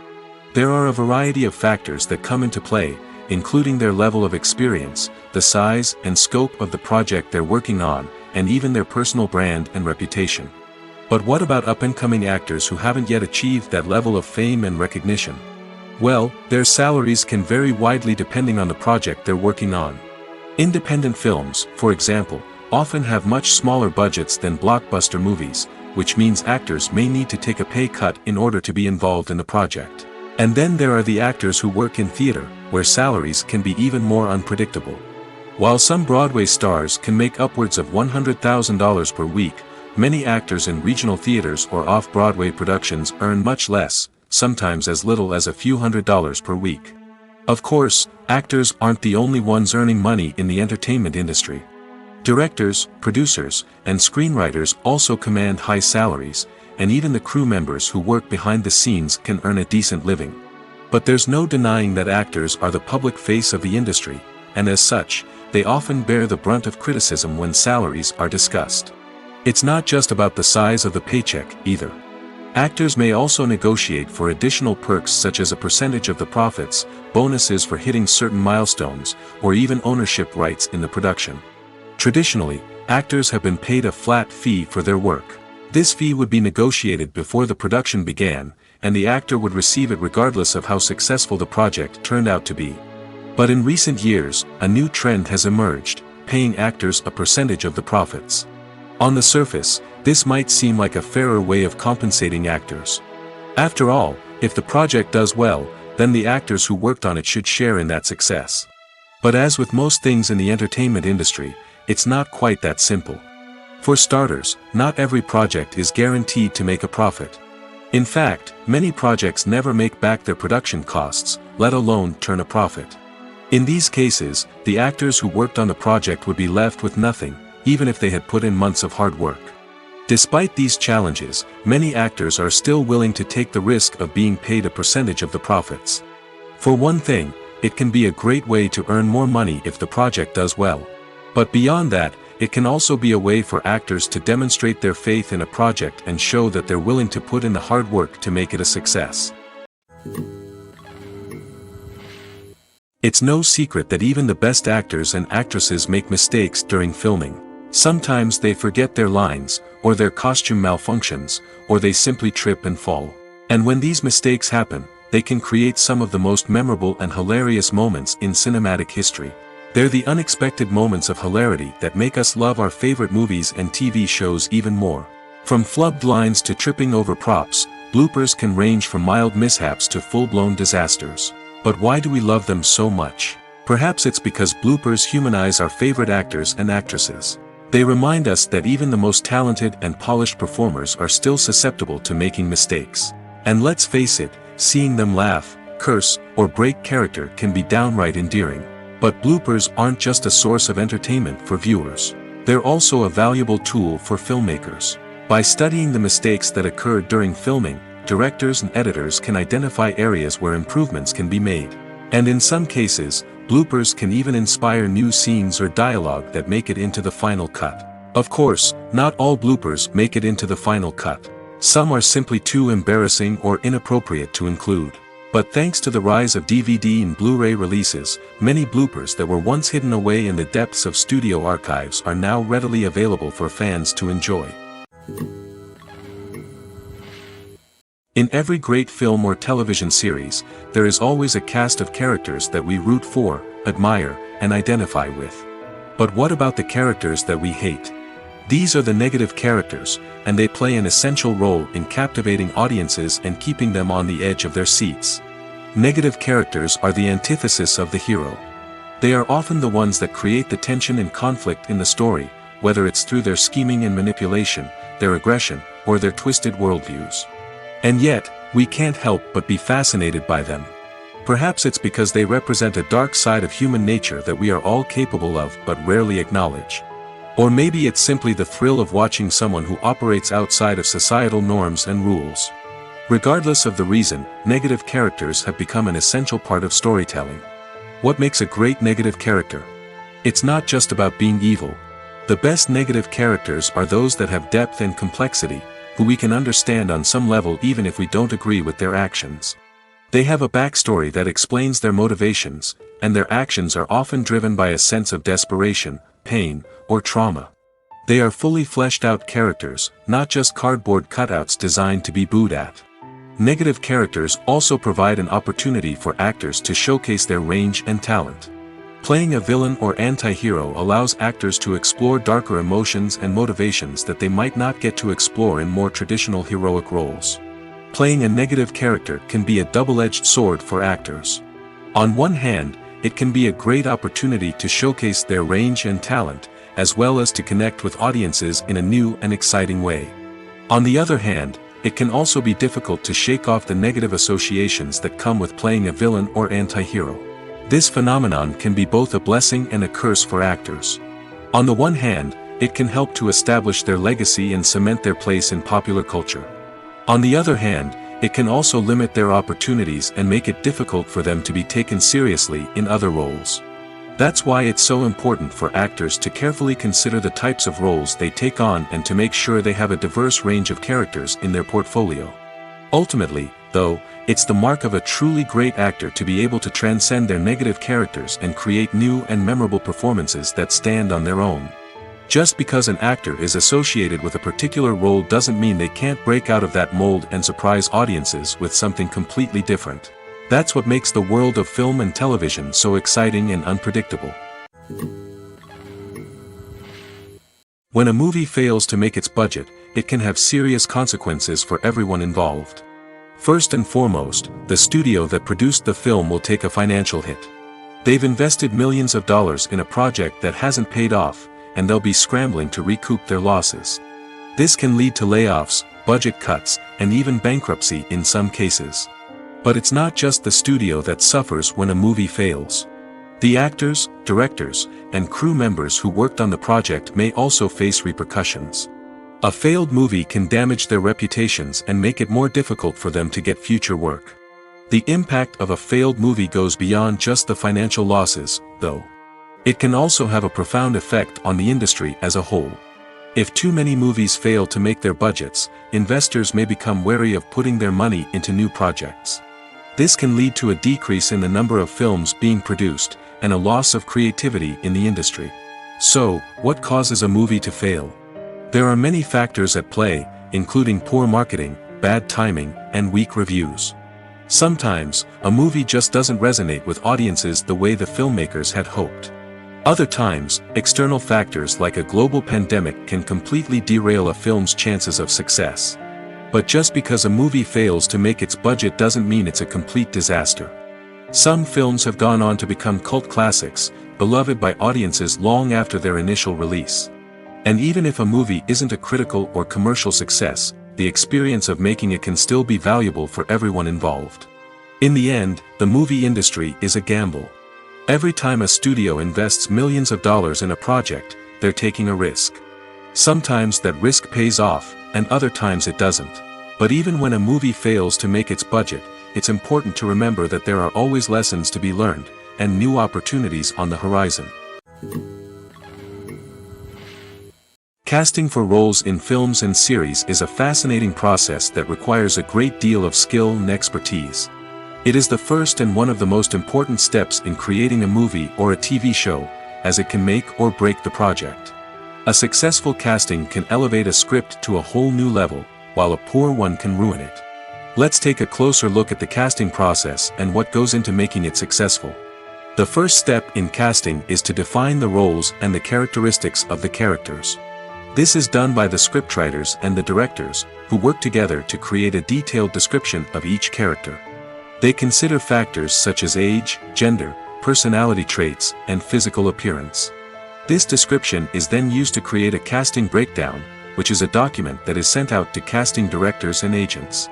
There are a variety of factors that come into play, including their level of experience, the size and scope of the project they're working on, and even their personal brand and reputation. But what about up-and-coming actors who haven't yet achieved that level of fame and recognition? Well, their salaries can vary widely depending on the project they're working on. Independent films, for example, often have much smaller budgets than blockbuster movies, which means actors may need to take a pay cut in order to be involved in the project. And then there are the actors who work in theater, where salaries can be even more unpredictable. While some Broadway stars can make upwards of $100,000 per week, many actors in regional theaters or off-Broadway productions earn much less, sometimes as little as a few $100s per week. Of course, actors aren't the only ones earning money in the entertainment industry. Directors, producers, and screenwriters also command high salaries, and even the crew members who work behind the scenes can earn a decent living. But there's no denying that actors are the public face of the industry, and as such, they often bear the brunt of criticism when salaries are discussed. It's not just about the size of the paycheck, either. Actors may also negotiate for additional perks such as a percentage of the profits, bonuses for hitting certain milestones, or even ownership rights in the production. Traditionally, actors have been paid a flat fee for their work. This fee would be negotiated before the production began, and the actor would receive it regardless of how successful the project turned out to be. But in recent years, a new trend has emerged, paying actors a percentage of the profits. On the surface, this might seem like a fairer way of compensating actors. After all, if the project does well, then the actors who worked on it should share in that success. But as with most things in the entertainment industry, it's not quite that simple. For starters, not every project is guaranteed to make a profit. In fact, many projects never make back their production costs, let alone turn a profit. In these cases, the actors who worked on the project would be left with nothing, even if they had put in months of hard work. Despite these challenges, many actors are still willing to take the risk of being paid a percentage of the profits. For one thing, it can be a great way to earn more money if the project does well. But beyond that, it can also be a way for actors to demonstrate their faith in a project and show that they're willing to put in the hard work to make it a success. It's no secret that even the best actors and actresses make mistakes during filming. Sometimes they forget their lines, or their costume malfunctions, or they simply trip and fall. And when these mistakes happen, they can create some of the most memorable and hilarious moments in cinematic history. They're the unexpected moments of hilarity that make us love our favorite movies and TV shows even more. From flubbed lines to tripping over props, bloopers can range from mild mishaps to full-blown disasters. But why do we love them so much? Perhaps it's because bloopers humanize our favorite actors and actresses. They remind us that even the most talented and polished performers are still susceptible to making mistakes. And let's face it, seeing them laugh, curse, or break character can be downright endearing. But bloopers aren't just a source of entertainment for viewers. They're also a valuable tool for filmmakers. By studying the mistakes that occurred during filming, directors and editors can identify areas where improvements can be made. And in some cases, bloopers can even inspire new scenes or dialogue that make it into the final cut. Of course, not all bloopers make it into the final cut. Some are simply too embarrassing or inappropriate to include. But thanks to the rise of DVD and Blu-ray releases, many bloopers that were once hidden away in the depths of studio archives are now readily available for fans to enjoy. In every great film or television series, there is always a cast of characters that we root for, admire, and identify with. But what about the characters that we hate? These are the negative characters, and they play an essential role in captivating audiences and keeping them on the edge of their seats. Negative characters are the antithesis of the hero. They are often the ones that create the tension and conflict in the story, whether it's through their scheming and manipulation, their aggression, or their twisted worldviews. And yet, we can't help but be fascinated by them. Perhaps it's because they represent a dark side of human nature that we are all capable of but rarely acknowledge. Or maybe it's simply the thrill of watching someone who operates outside of societal norms and rules. Regardless of the reason, negative characters have become an essential part of storytelling. What makes a great negative character? It's not just about being evil. The best negative characters are those that have depth and complexity, who we can understand on some level even if we don't agree with their actions. They have a backstory that explains their motivations, and their actions are often driven by a sense of desperation, pain, or trauma. They are fully fleshed out characters, not just cardboard cutouts designed to be booed at. Negative characters also provide an opportunity for actors to showcase their range and talent. Playing a villain or anti-hero allows actors to explore darker emotions and motivations that they might not get to explore in more traditional heroic roles. Playing a negative character can be a double-edged sword for actors. On one hand, it can be a great opportunity to showcase their range and talent, as well as to connect with audiences in a new and exciting way. On the other hand, it can also be difficult to shake off the negative associations that come with playing a villain or anti-hero. This phenomenon can be both a blessing and a curse for actors. On the one hand, it can help to establish their legacy and cement their place in popular culture. On the other hand, it can also limit their opportunities and make it difficult for them to be taken seriously in other roles. That's why it's so important for actors to carefully consider the types of roles they take on and to make sure they have a diverse range of characters in their portfolio. Ultimately, though, it's the mark of a truly great actor to be able to transcend their negative characters and create new and memorable performances that stand on their own. Just because an actor is associated with a particular role doesn't mean they can't break out of that mold and surprise audiences with something completely different. That's what makes the world of film and television so exciting and unpredictable. When a movie fails to make its budget, it can have serious consequences for everyone involved. First and foremost, the studio that produced the film will take a financial hit. They've invested millions of dollars in a project that hasn't paid off, and they'll be scrambling to recoup their losses. This can lead to layoffs, budget cuts, and even bankruptcy in some cases. But it's not just the studio that suffers when a movie fails. The actors, directors, and crew members who worked on the project may also face repercussions. A failed movie can damage their reputations and make it more difficult for them to get future work. The impact of a failed movie goes beyond just the financial losses, though. It can also have a profound effect on the industry as a whole. If too many movies fail to make their budgets, investors may become wary of putting their money into new projects. This can lead to a decrease in the number of films being produced, and a loss of creativity in the industry. So, what causes a movie to fail? There are many factors at play, including poor marketing, bad timing, and weak reviews. Sometimes, a movie just doesn't resonate with audiences the way the filmmakers had hoped. Other times, external factors like a global pandemic can completely derail a film's chances of success. But just because a movie fails to make its budget doesn't mean it's a complete disaster. Some films have gone on to become cult classics, beloved by audiences long after their initial release. And even if a movie isn't a critical or commercial success, the experience of making it can still be valuable for everyone involved. In the end, the movie industry is a gamble. Every time a studio invests millions of dollars in a project, they're taking a risk. Sometimes that risk pays off, and other times it doesn't. But even when a movie fails to make its budget, it's important to remember that there are always lessons to be learned, and new opportunities on the horizon. Casting for roles in films and series is a fascinating process that requires a great deal of skill and expertise. It is the first and one of the most important steps in creating a movie or a TV show, as it can make or break the project. A successful casting can elevate a script to a whole new level, while a poor one can ruin it. Let's take a closer look at the casting process and what goes into making it successful. The first step in casting is to define the roles and the characteristics of the characters. This is done by the scriptwriters and the directors, who work together to create a detailed description of each character. They consider factors such as age, gender, personality traits, and physical appearance. This description is then used to create a casting breakdown, which is a document that is sent out to casting directors and agents.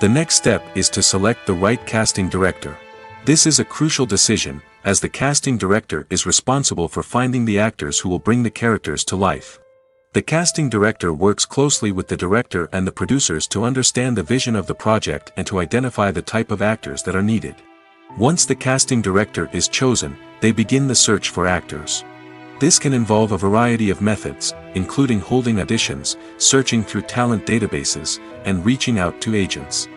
The next step is to select the right casting director. This is a crucial decision, as the casting director is responsible for finding the actors who will bring the characters to life. The casting director works closely with the director and the producers to understand the vision of the project and to identify the type of actors that are needed. Once the casting director is chosen, they begin the search for actors. This can involve a variety of methods, including holding auditions, searching through talent databases, and reaching out to agents.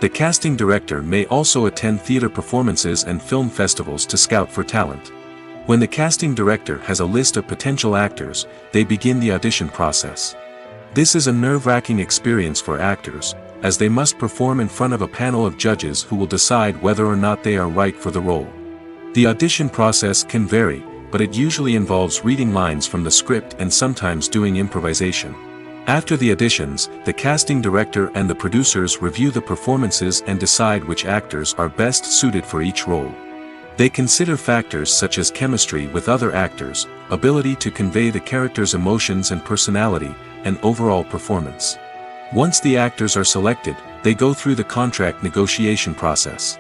The casting director may also attend theater performances and film festivals to scout for talent. When the casting director has a list of potential actors, they begin the audition process. This is a nerve-wracking experience for actors, as they must perform in front of a panel of judges who will decide whether or not they are right for the role. The audition process can vary, but it usually involves reading lines from the script and sometimes doing improvisation. After the auditions, the casting director and the producers review the performances and decide which actors are best suited for each role. They consider factors such as chemistry with other actors, ability to convey the character's emotions and personality, and overall performance. Once the actors are selected, they go through the contract negotiation process.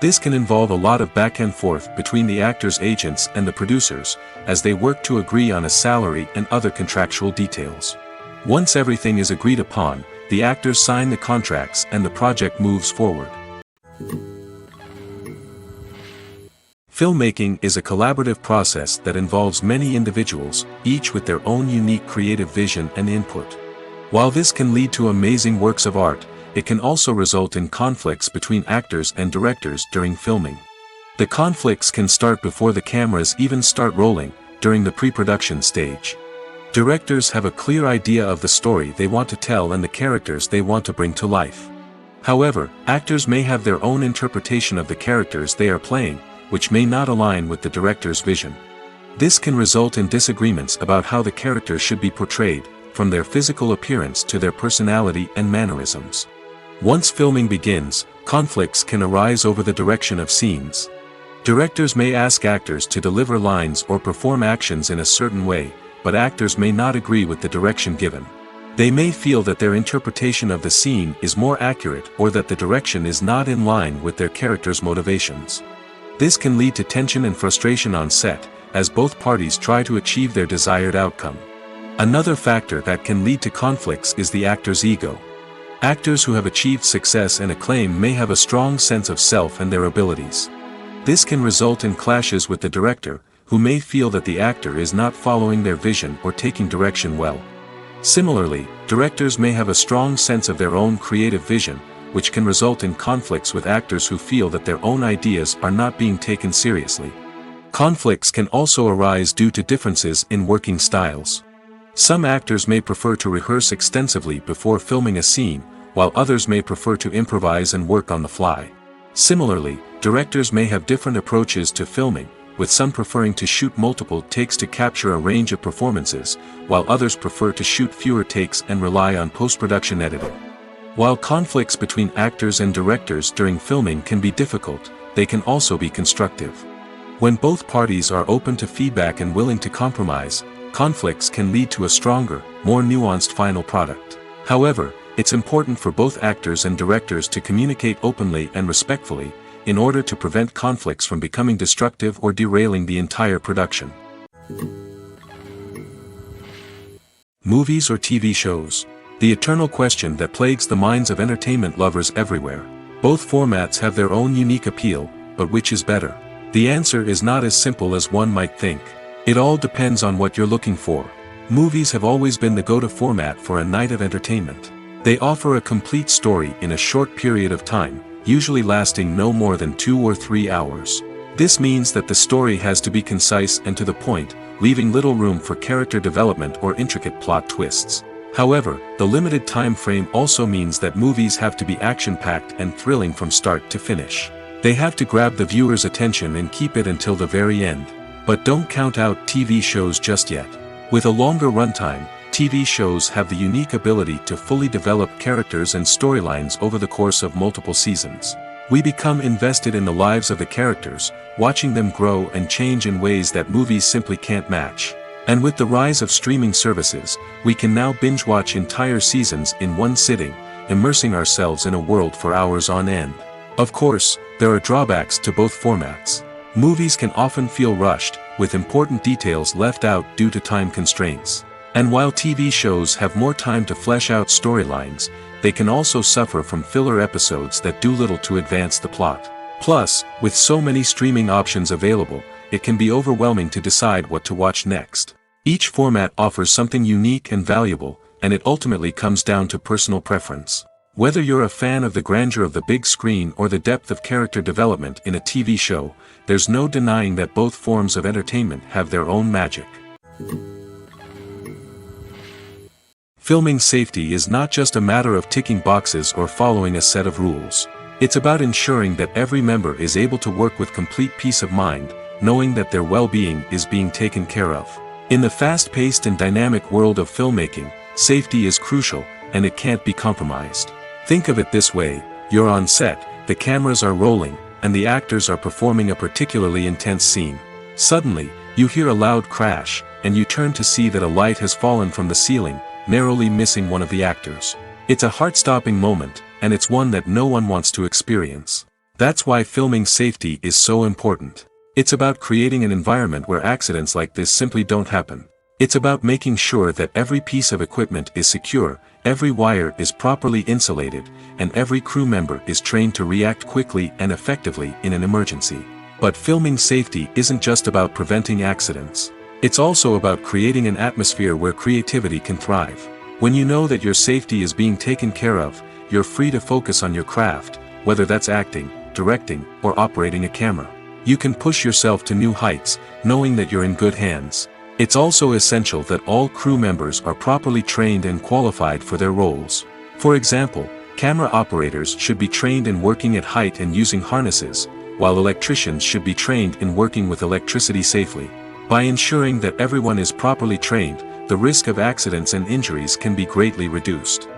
This can involve a lot of back and forth between the actors' agents and the producers, as they work to agree on a salary and other contractual details. Once everything is agreed upon, the actors sign the contracts and the project moves forward. Filmmaking is a collaborative process that involves many individuals, each with their own unique creative vision and input. While this can lead to amazing works of art, it can also result in conflicts between actors and directors during filming. The conflicts can start before the cameras even start rolling, during the pre-production stage. Directors have a clear idea of the story they want to tell and the characters they want to bring to life. However, actors may have their own interpretation of the characters they are playing, which may not align with the director's vision. This can result in disagreements about how the characters should be portrayed, from their physical appearance to their personality and mannerisms. Once filming begins, conflicts can arise over the direction of scenes. Directors may ask actors to deliver lines or perform actions in a certain way, but actors may not agree with the direction given. They may feel that their interpretation of the scene is more accurate or that the direction is not in line with their character's motivations. This can lead to tension and frustration on set, as both parties try to achieve their desired outcome. Another factor that can lead to conflicts is the actor's ego. Actors who have achieved success and acclaim may have a strong sense of self and their abilities. This can result in clashes with the director, who may feel that the actor is not following their vision or taking direction well. Similarly, directors may have a strong sense of their own creative vision, which can result in conflicts with actors who feel that their own ideas are not being taken seriously. Conflicts can also arise due to differences in working styles. Some actors may prefer to rehearse extensively before filming a scene, while others may prefer to improvise and work on the fly. Similarly, directors may have different approaches to filming, with some preferring to shoot multiple takes to capture a range of performances, while others prefer to shoot fewer takes and rely on post-production editing. While conflicts between actors and directors during filming can be difficult, they can also be constructive. When both parties are open to feedback and willing to compromise, conflicts can lead to a stronger, more nuanced final product. However, it's important for both actors and directors to communicate openly and respectfully, in order to prevent conflicts from becoming destructive or derailing the entire production. Movies or TV shows? The eternal question that plagues the minds of entertainment lovers everywhere. Both formats have their own unique appeal, but which is better? The answer is not as simple as one might think. It all depends on what you're looking for. Movies have always been the go-to format for a night of entertainment. They offer a complete story in a short period of time, usually lasting no more than 2 or 3 hours. This means that the story has to be concise and to the point, leaving little room for character development or intricate plot twists. However, the limited time frame also means that movies have to be action-packed and thrilling from start to finish. They have to grab the viewer's attention and keep it until the very end. But don't count out TV shows just yet. With a longer runtime, TV shows have the unique ability to fully develop characters and storylines over the course of multiple seasons. We become invested in the lives of the characters, watching them grow and change in ways that movies simply can't match. And with the rise of streaming services, we can now binge-watch entire seasons in one sitting, immersing ourselves in a world for hours on end. Of course, there are drawbacks to both formats. Movies can often feel rushed, with important details left out due to time constraints. And while TV shows have more time to flesh out storylines, they can also suffer from filler episodes that do little to advance the plot. Plus, with so many streaming options available, it can be overwhelming to decide what to watch next. Each format offers something unique and valuable, and it ultimately comes down to personal preference. Whether you're a fan of the grandeur of the big screen or the depth of character development in a TV show, there's no denying that both forms of entertainment have their own magic. Filming safety is not just a matter of ticking boxes or following a set of rules. It's about ensuring that every member is able to work with complete peace of mind, knowing that their well-being is being taken care of. In the fast-paced and dynamic world of filmmaking, safety is crucial, and it can't be compromised. Think of it this way: you're on set, the cameras are rolling, and the actors are performing a particularly intense scene. Suddenly, you hear a loud crash, and you turn to see that a light has fallen from the ceiling, narrowly missing one of the actors. It's a heart-stopping moment, and it's one that no one wants to experience. That's why filming safety is so important. It's about creating an environment where accidents like this simply don't happen. It's about making sure that every piece of equipment is secure, every wire is properly insulated, and every crew member is trained to react quickly and effectively in an emergency. But filming safety isn't just about preventing accidents. It's also about creating an atmosphere where creativity can thrive. When you know that your safety is being taken care of, you're free to focus on your craft, whether that's acting, directing, or operating a camera. You can push yourself to new heights, knowing that you're in good hands. It's also essential that all crew members are properly trained and qualified for their roles. For example, camera operators should be trained in working at height and using harnesses, while electricians should be trained in working with electricity safely. By ensuring that everyone is properly trained, the risk of accidents and injuries can be greatly reduced.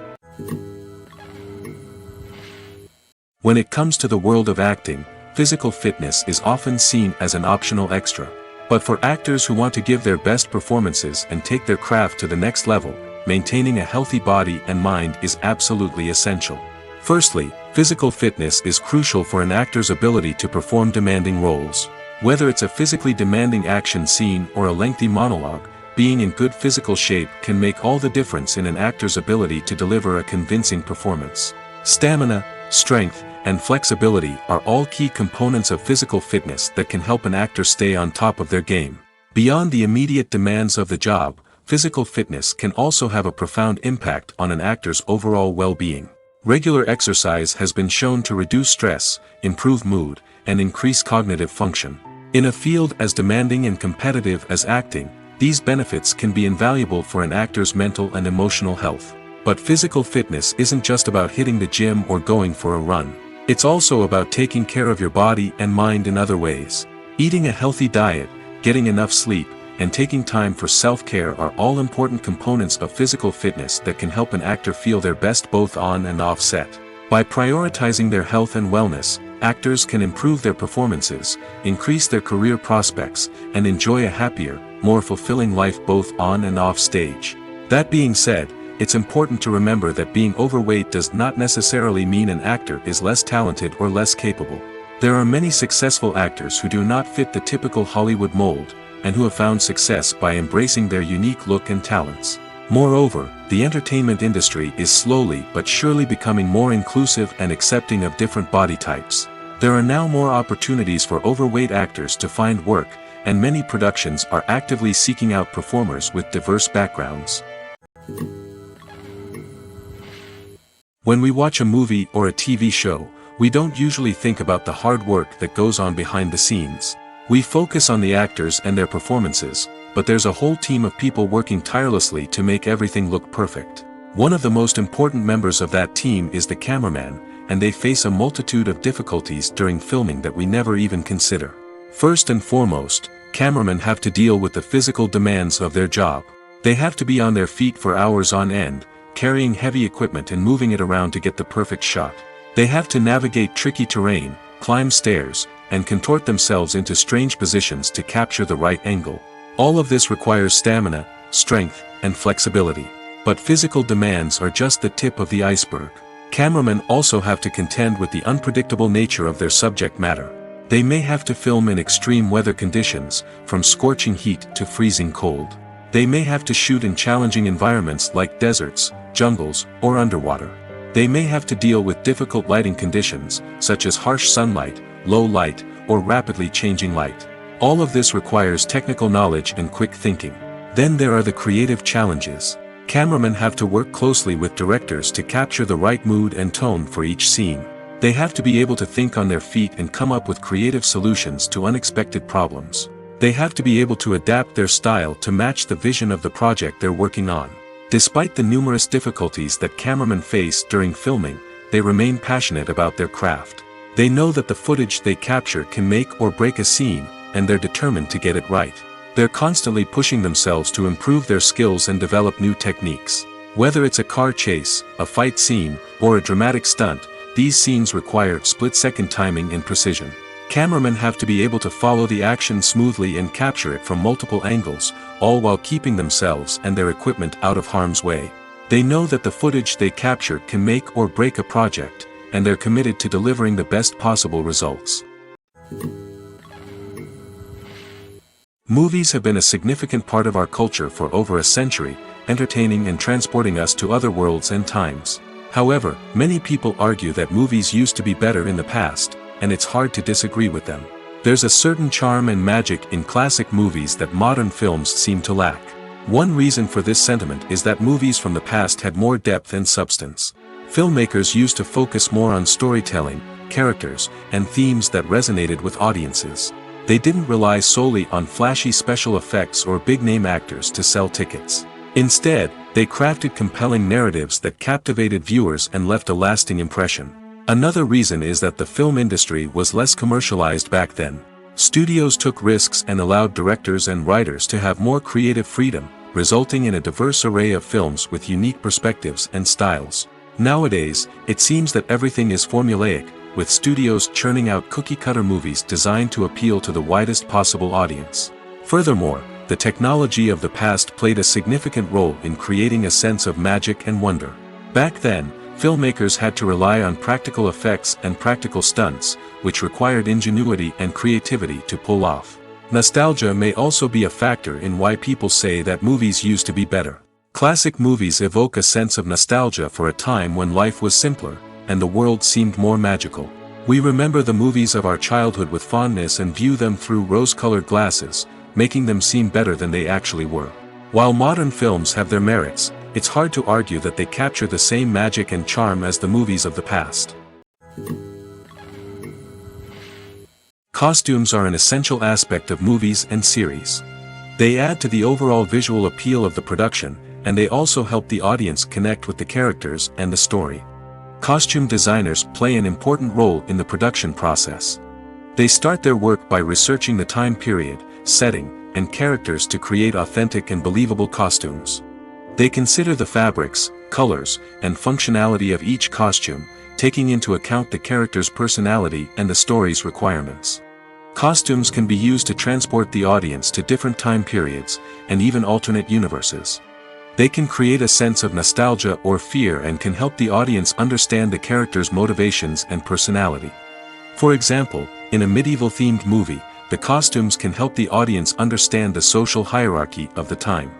When it comes to the world of acting, physical fitness is often seen as an optional extra. But for actors who want to give their best performances and take their craft to the next level, maintaining a healthy body and mind is absolutely essential. Firstly, physical fitness is crucial for an actor's ability to perform demanding roles. Whether it's a physically demanding action scene or a lengthy monologue, being in good physical shape can make all the difference in an actor's ability to deliver a convincing performance. Stamina, strength, and flexibility are all key components of physical fitness that can help an actor stay on top of their game. Beyond the immediate demands of the job, physical fitness can also have a profound impact on an actor's overall well-being. Regular exercise has been shown to reduce stress, improve mood, and increase cognitive function. In a field as demanding and competitive as acting, these benefits can be invaluable for an actor's mental and emotional health. But physical fitness isn't just about hitting the gym or going for a run. It's also about taking care of your body and mind in other ways. Eating a healthy diet, getting enough sleep, and taking time for self-care are all important components of physical fitness that can help an actor feel their best both on and off set. By prioritizing their health and wellness, actors can improve their performances, increase their career prospects, and enjoy a happier, more fulfilling life both on and off stage. That being said, it's important to remember that being overweight does not necessarily mean an actor is less talented or less capable. There are many successful actors who do not fit the typical Hollywood mold, and who have found success by embracing their unique look and talents. Moreover, the entertainment industry is slowly but surely becoming more inclusive and accepting of different body types. There are now more opportunities for overweight actors to find work, and many productions are actively seeking out performers with diverse backgrounds. When we watch a movie or a TV show, we don't usually think about the hard work that goes on behind the scenes. We focus on the actors and their performances, but there's a whole team of people working tirelessly to make everything look perfect. One of the most important members of that team is the cameraman, and they face a multitude of difficulties during filming that we never even consider. First and foremost, cameramen have to deal with the physical demands of their job. They have to be on their feet for hours on end, carrying heavy equipment and moving it around to get the perfect shot. They have to navigate tricky terrain, climb stairs, and contort themselves into strange positions to capture the right angle. All of this requires stamina, strength, and flexibility. But physical demands are just the tip of the iceberg. Cameramen also have to contend with the unpredictable nature of their subject matter. They may have to film in extreme weather conditions, from scorching heat to freezing cold. They may have to shoot in challenging environments like deserts, jungles, or underwater. They may have to deal with difficult lighting conditions, such as harsh sunlight, low light, or rapidly changing light. All of this requires technical knowledge and quick thinking. Then there are the creative challenges. Cameramen have to work closely with directors to capture the right mood and tone for each scene. They have to be able to think on their feet and come up with creative solutions to unexpected problems. They have to be able to adapt their style to match the vision of the project they're working on. Despite the numerous difficulties that cameramen face during filming, they remain passionate about their craft. They know that the footage they capture can make or break a scene, and they're determined to get it right. They're constantly pushing themselves to improve their skills and develop new techniques. Whether it's a car chase, a fight scene, or a dramatic stunt, these scenes require split-second timing and precision. Cameramen have to be able to follow the action smoothly and capture it from multiple angles, all while keeping themselves and their equipment out of harm's way. They know that the footage they capture can make or break a project, and they're committed to delivering the best possible results. Movies have been a significant part of our culture for over a century, entertaining and transporting us to other worlds and times. However, many people argue that movies used to be better in the past, and it's hard to disagree with them. There's a certain charm and magic in classic movies that modern films seem to lack. One reason for this sentiment is that movies from the past had more depth and substance. Filmmakers used to focus more on storytelling, characters, and themes that resonated with audiences. They didn't rely solely on flashy special effects or big-name actors to sell tickets. Instead, they crafted compelling narratives that captivated viewers and left a lasting impression. Another reason is that the film industry was less commercialized back then. Studios took risks and allowed directors and writers to have more creative freedom, resulting in a diverse array of films with unique perspectives and styles. Nowadays, it seems that everything is formulaic, with studios churning out cookie-cutter movies designed to appeal to the widest possible audience. Furthermore, the technology of the past played a significant role in creating a sense of magic and wonder. Back then, filmmakers had to rely on practical effects and practical stunts, which required ingenuity and creativity to pull off. Nostalgia may also be a factor in why people say that movies used to be better. Classic movies evoke a sense of nostalgia for a time when life was simpler, and the world seemed more magical. We remember the movies of our childhood with fondness and view them through rose-colored glasses, making them seem better than they actually were. While modern films have their merits, it's hard to argue that they capture the same magic and charm as the movies of the past. Costumes are an essential aspect of movies and series. They add to the overall visual appeal of the production, and they also help the audience connect with the characters and the story. Costume designers play an important role in the production process. They start their work by researching the time period, setting, and characters to create authentic and believable costumes. They consider the fabrics, colors, and functionality of each costume, taking into account the character's personality and the story's requirements. Costumes can be used to transport the audience to different time periods, and even alternate universes. They can create a sense of nostalgia or fear and can help the audience understand the character's motivations and personality. For example, in a medieval-themed movie, the costumes can help the audience understand the social hierarchy of the time.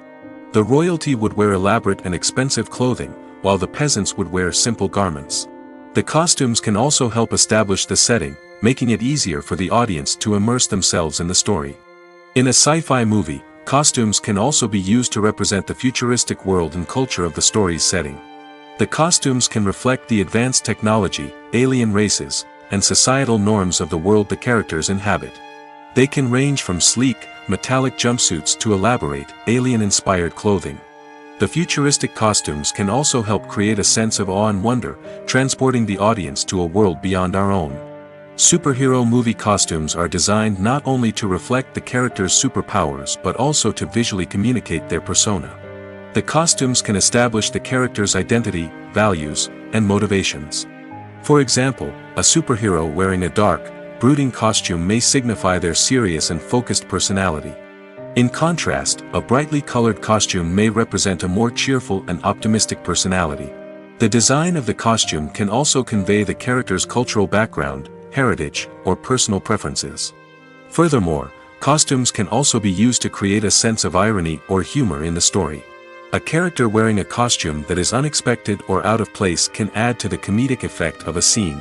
The royalty would wear elaborate and expensive clothing, while the peasants would wear simple garments. The costumes can also help establish the setting, making it easier for the audience to immerse themselves in the story. In a sci-fi movie, costumes can also be used to represent the futuristic world and culture of the story's setting. The costumes can reflect the advanced technology, alien races, and societal norms of the world the characters inhabit. They can range from sleek, metallic jumpsuits to elaborate, alien-inspired clothing. The futuristic costumes can also help create a sense of awe and wonder, transporting the audience to a world beyond our own. Superhero movie costumes are designed not only to reflect the character's superpowers but also to visually communicate their persona. The costumes can establish the character's identity, values, and motivations. For example, a superhero wearing a dark, brooding costume may signify their serious and focused personality. In contrast, a brightly colored costume may represent a more cheerful and optimistic personality. The design of the costume can also convey the character's cultural background, heritage, or personal preferences. Furthermore, costumes can also be used to create a sense of irony or humor in the story. A character wearing a costume that is unexpected or out of place can add to the comedic effect of a scene.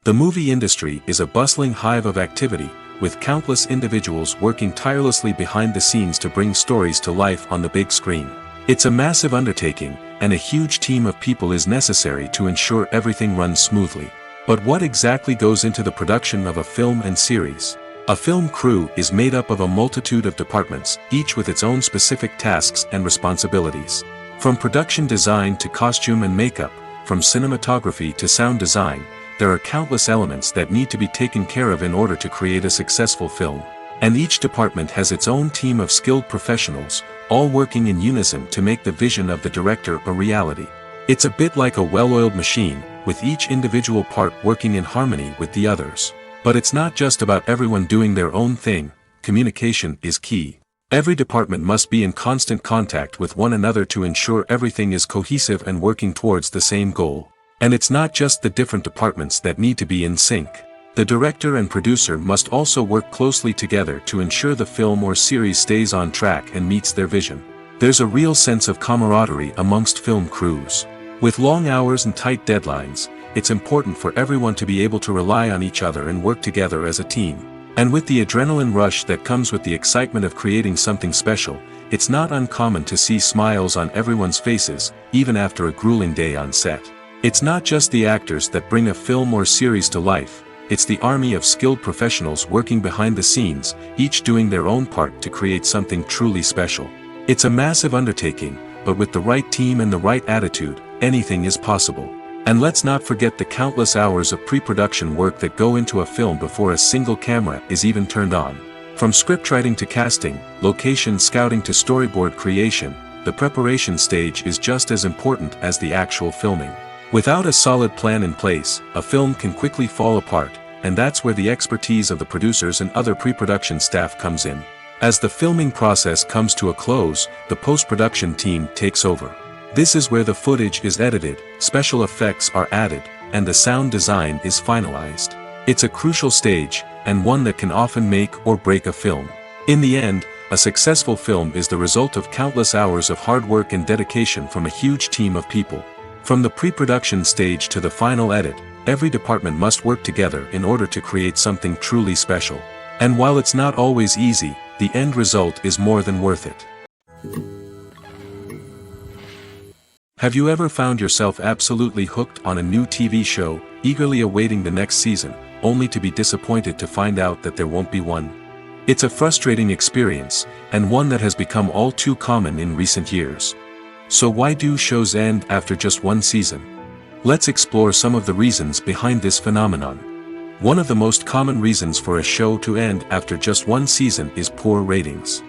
The movie industry is a bustling hive of activity, with countless individuals working tirelessly behind the scenes to bring stories to life on the big screen. It's a massive undertaking, and a huge team of people is necessary to ensure everything runs smoothly. But what exactly goes into the production of a film and series? A film crew is made up of a multitude of departments, each with its own specific tasks and responsibilities. From production design to costume and makeup, from cinematography to sound design, there are countless elements that need to be taken care of in order to create a successful film. And each department has its own team of skilled professionals, all working in unison to make the vision of the director a reality. It's a bit like a well-oiled machine, with each individual part working in harmony with the others. But it's not just about everyone doing their own thing. Communication is key. Every department must be in constant contact with one another to ensure everything is cohesive and working towards the same goal. And it's not just the different departments that need to be in sync. The director and producer must also work closely together to ensure the film or series stays on track and meets their vision. There's a real sense of camaraderie amongst film crews. With long hours and tight deadlines, it's important for everyone to be able to rely on each other and work together as a team. And with the adrenaline rush that comes with the excitement of creating something special, it's not uncommon to see smiles on everyone's faces, even after a grueling day on set. It's not just the actors that bring a film or series to life, it's the army of skilled professionals working behind the scenes, each doing their own part to create something truly special. It's a massive undertaking, but with the right team and the right attitude, anything is possible. And let's not forget the countless hours of pre-production work that go into a film before a single camera is even turned on. From scriptwriting to casting, location scouting to storyboard creation, the preparation stage is just as important as the actual filming. Without a solid plan in place, a film can quickly fall apart, and that's where the expertise of the producers and other pre-production staff comes in. As the filming process comes to a close, the post-production team takes over. This is where the footage is edited, special effects are added, and the sound design is finalized. It's a crucial stage, and one that can often make or break a film. In the end, a successful film is the result of countless hours of hard work and dedication from a huge team of people. From the pre-production stage to the final edit, every department must work together in order to create something truly special. And while it's not always easy, the end result is more than worth it. Have you ever found yourself absolutely hooked on a new TV show, eagerly awaiting the next season, only to be disappointed to find out that there won't be one? It's a frustrating experience, and one that has become all too common in recent years. So why do shows end after just one season? Let's explore some of the reasons behind this phenomenon. One of the most common reasons for a show to end after just one season is poor ratings.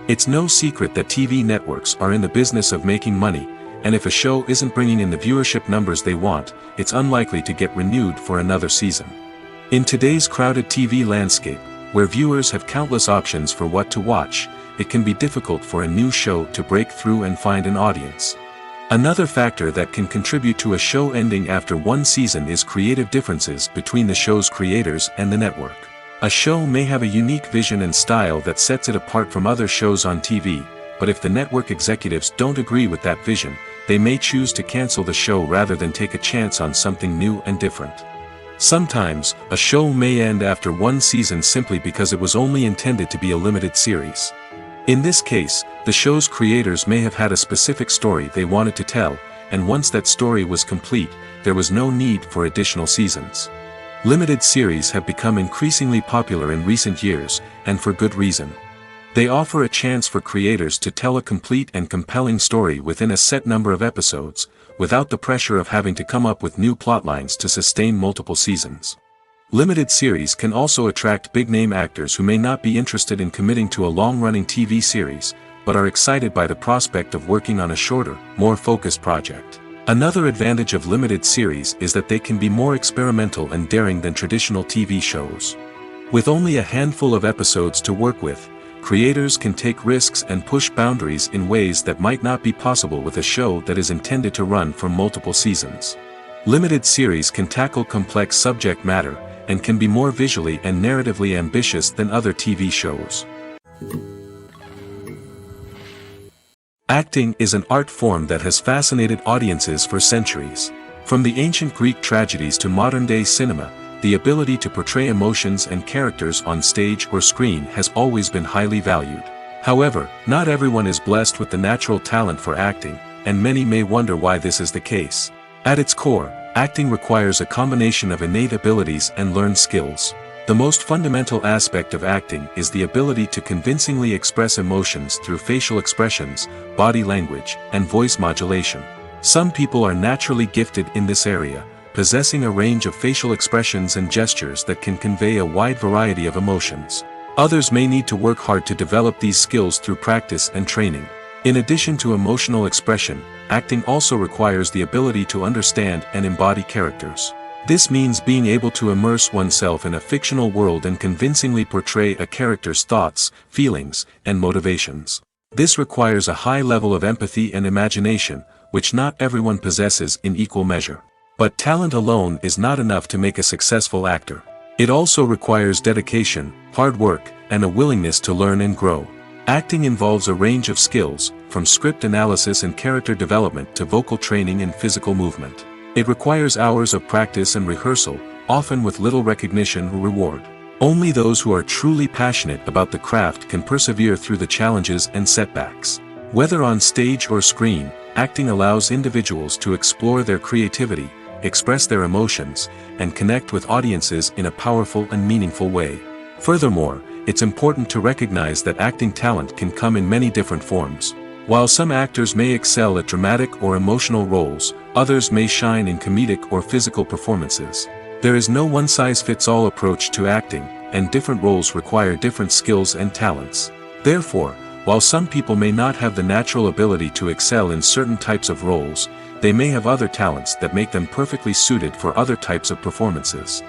It's no secret that TV networks are in the business of making money, and if a show isn't bringing in the viewership numbers they want, it's unlikely to get renewed for another season. In today's crowded TV landscape, where viewers have countless options for what to watch, it can be difficult for a new show to break through and find an audience. Another factor that can contribute to a show ending after one season is creative differences between the show's creators and the network. A show may have a unique vision and style that sets it apart from other shows on TV, but if the network executives don't agree with that vision, they may choose to cancel the show rather than take a chance on something new and different. Sometimes, a show may end after one season simply because it was only intended to be a limited series. In this case, the show's creators may have had a specific story they wanted to tell, and once that story was complete, there was no need for additional seasons. Limited series have become increasingly popular in recent years, and for good reason. They offer a chance for creators to tell a complete and compelling story within a set number of episodes, without the pressure of having to come up with new plotlines to sustain multiple seasons. Limited series can also attract big-name actors who may not be interested in committing to a long-running TV series, but are excited by the prospect of working on a shorter, more focused project. Another advantage of limited series is that they can be more experimental and daring than traditional TV shows. With only a handful of episodes to work with, creators can take risks and push boundaries in ways that might not be possible with a show that is intended to run for multiple seasons. Limited series can tackle complex subject matter, and can be more visually and narratively ambitious than other TV shows. Acting is an art form that has fascinated audiences for centuries. From the ancient Greek tragedies to modern-day cinema, the ability to portray emotions and characters on stage or screen has always been highly valued. However, not everyone is blessed with the natural talent for acting, and many may wonder why this is the case. At its core, acting requires a combination of innate abilities and learned skills. The most fundamental aspect of acting is the ability to convincingly express emotions through facial expressions, body language, and voice modulation. Some people are naturally gifted in this area, possessing a range of facial expressions and gestures that can convey a wide variety of emotions. Others may need to work hard to develop these skills through practice and training. In addition to emotional expression, acting also requires the ability to understand and embody characters. This means being able to immerse oneself in a fictional world and convincingly portray a character's thoughts, feelings, and motivations. This requires a high level of empathy and imagination, which not everyone possesses in equal measure. But talent alone is not enough to make a successful actor. It also requires dedication, hard work, and a willingness to learn and grow. Acting involves a range of skills, from script analysis and character development to vocal training and physical movement. It requires hours of practice and rehearsal, often with little recognition or reward. Only those who are truly passionate about the craft can persevere through the challenges and setbacks. Whether on stage or screen, acting allows individuals to explore their creativity, express their emotions, and connect with audiences in a powerful and meaningful way. Furthermore, it's important to recognize that acting talent can come in many different forms. While some actors may excel at dramatic or emotional roles, others may shine in comedic or physical performances. There is no one-size-fits-all approach to acting, and different roles require different skills and talents. Therefore, while some people may not have the natural ability to excel in certain types of roles, they may have other talents that make them perfectly suited for other types of performances.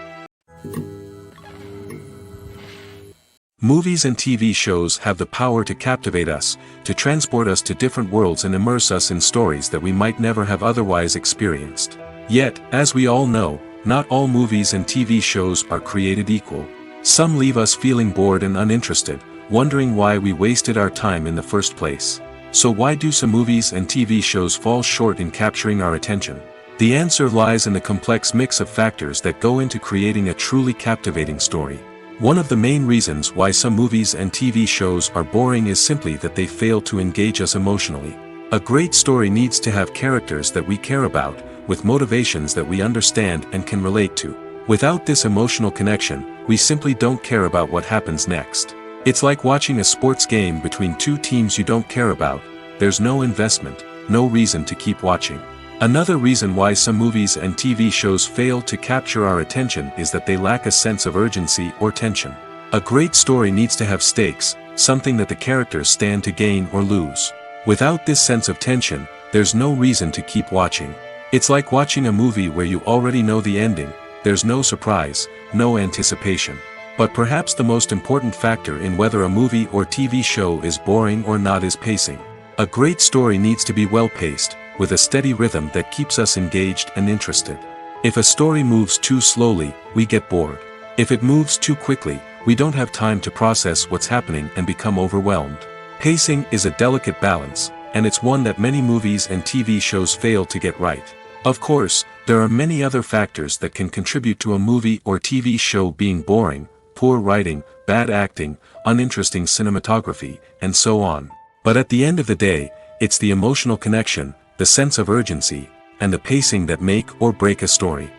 Movies and TV shows have the power to captivate us, to transport us to different worlds and immerse us in stories that we might never have otherwise experienced. Yet, as we all know, not all movies and TV shows are created equal. Some leave us feeling bored and uninterested, wondering why we wasted our time in the first place. So why do some movies and TV shows fall short in capturing our attention? The answer lies in the complex mix of factors that go into creating a truly captivating story. One of the main reasons why some movies and TV shows are boring is simply that they fail to engage us emotionally. A great story needs to have characters that we care about, with motivations that we understand and can relate to. Without this emotional connection, we simply don't care about what happens next. It's like watching a sports game between two teams you don't care about. There's no investment, no reason to keep watching. Another reason why some movies and TV shows fail to capture our attention is that they lack a sense of urgency or tension. A great story needs to have stakes, something that the characters stand to gain or lose. Without this sense of tension, there's no reason to keep watching. It's like watching a movie where you already know the ending. There's no surprise, no anticipation. But perhaps the most important factor in whether a movie or TV show is boring or not is pacing. A great story needs to be well-paced, with a steady rhythm that keeps us engaged and interested. If a story moves too slowly, we get bored. If it moves too quickly, we don't have time to process what's happening and become overwhelmed. Pacing is a delicate balance, and it's one that many movies and TV shows fail to get right. Of course, there are many other factors that can contribute to a movie or TV show being boring: poor writing, bad acting, uninteresting cinematography, and so on. But at the end of the day, it's the emotional connection, the sense of urgency, and the pacing that make or break a story.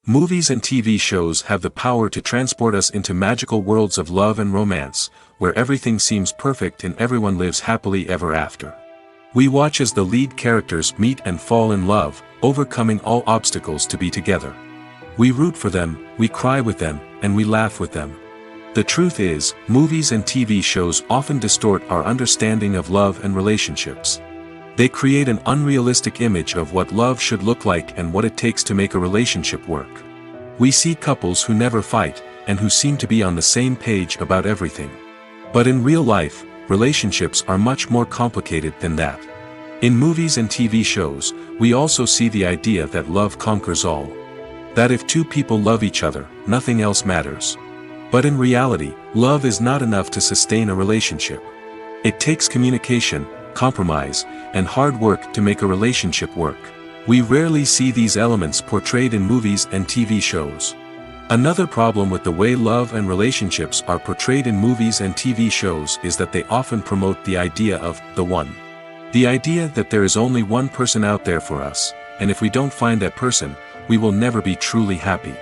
Movies and TV shows have the power to transport us into magical worlds of love and romance, where everything seems perfect and everyone lives happily ever after. We watch as the lead characters meet and fall in love, overcoming all obstacles to be together. We root for them, we cry with them, and we laugh with them. The truth is, movies and TV shows often distort our understanding of love and relationships. They create an unrealistic image of what love should look like and what it takes to make a relationship work. We see couples who never fight, and who seem to be on the same page about everything. But in real life, relationships are much more complicated than that. In movies and TV shows, we also see the idea that love conquers all. That if two people love each other, nothing else matters. But in reality, love is not enough to sustain a relationship. It takes communication, compromise, and hard work to make a relationship work. We rarely see these elements portrayed in movies and TV shows. Another problem with the way love and relationships are portrayed in movies and TV shows is that they often promote the idea of the one. The idea that there is only one person out there for us, and if we don't find that person, we will never be truly happy.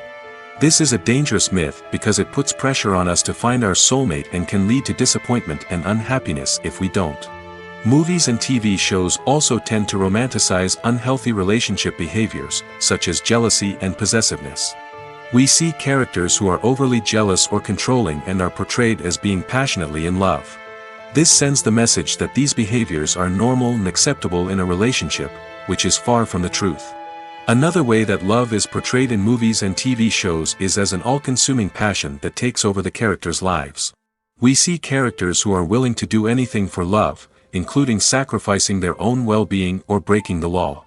This is a dangerous myth because it puts pressure on us to find our soulmate and can lead to disappointment and unhappiness if we don't. Movies and TV shows also tend to romanticize unhealthy relationship behaviors, such as jealousy and possessiveness. We see characters who are overly jealous or controlling and are portrayed as being passionately in love. This sends the message that these behaviors are normal and acceptable in a relationship, which is far from the truth. Another way that love is portrayed in movies and TV shows is as an all-consuming passion that takes over the characters' lives. We see characters who are willing to do anything for love, including sacrificing their own well-being or breaking the law.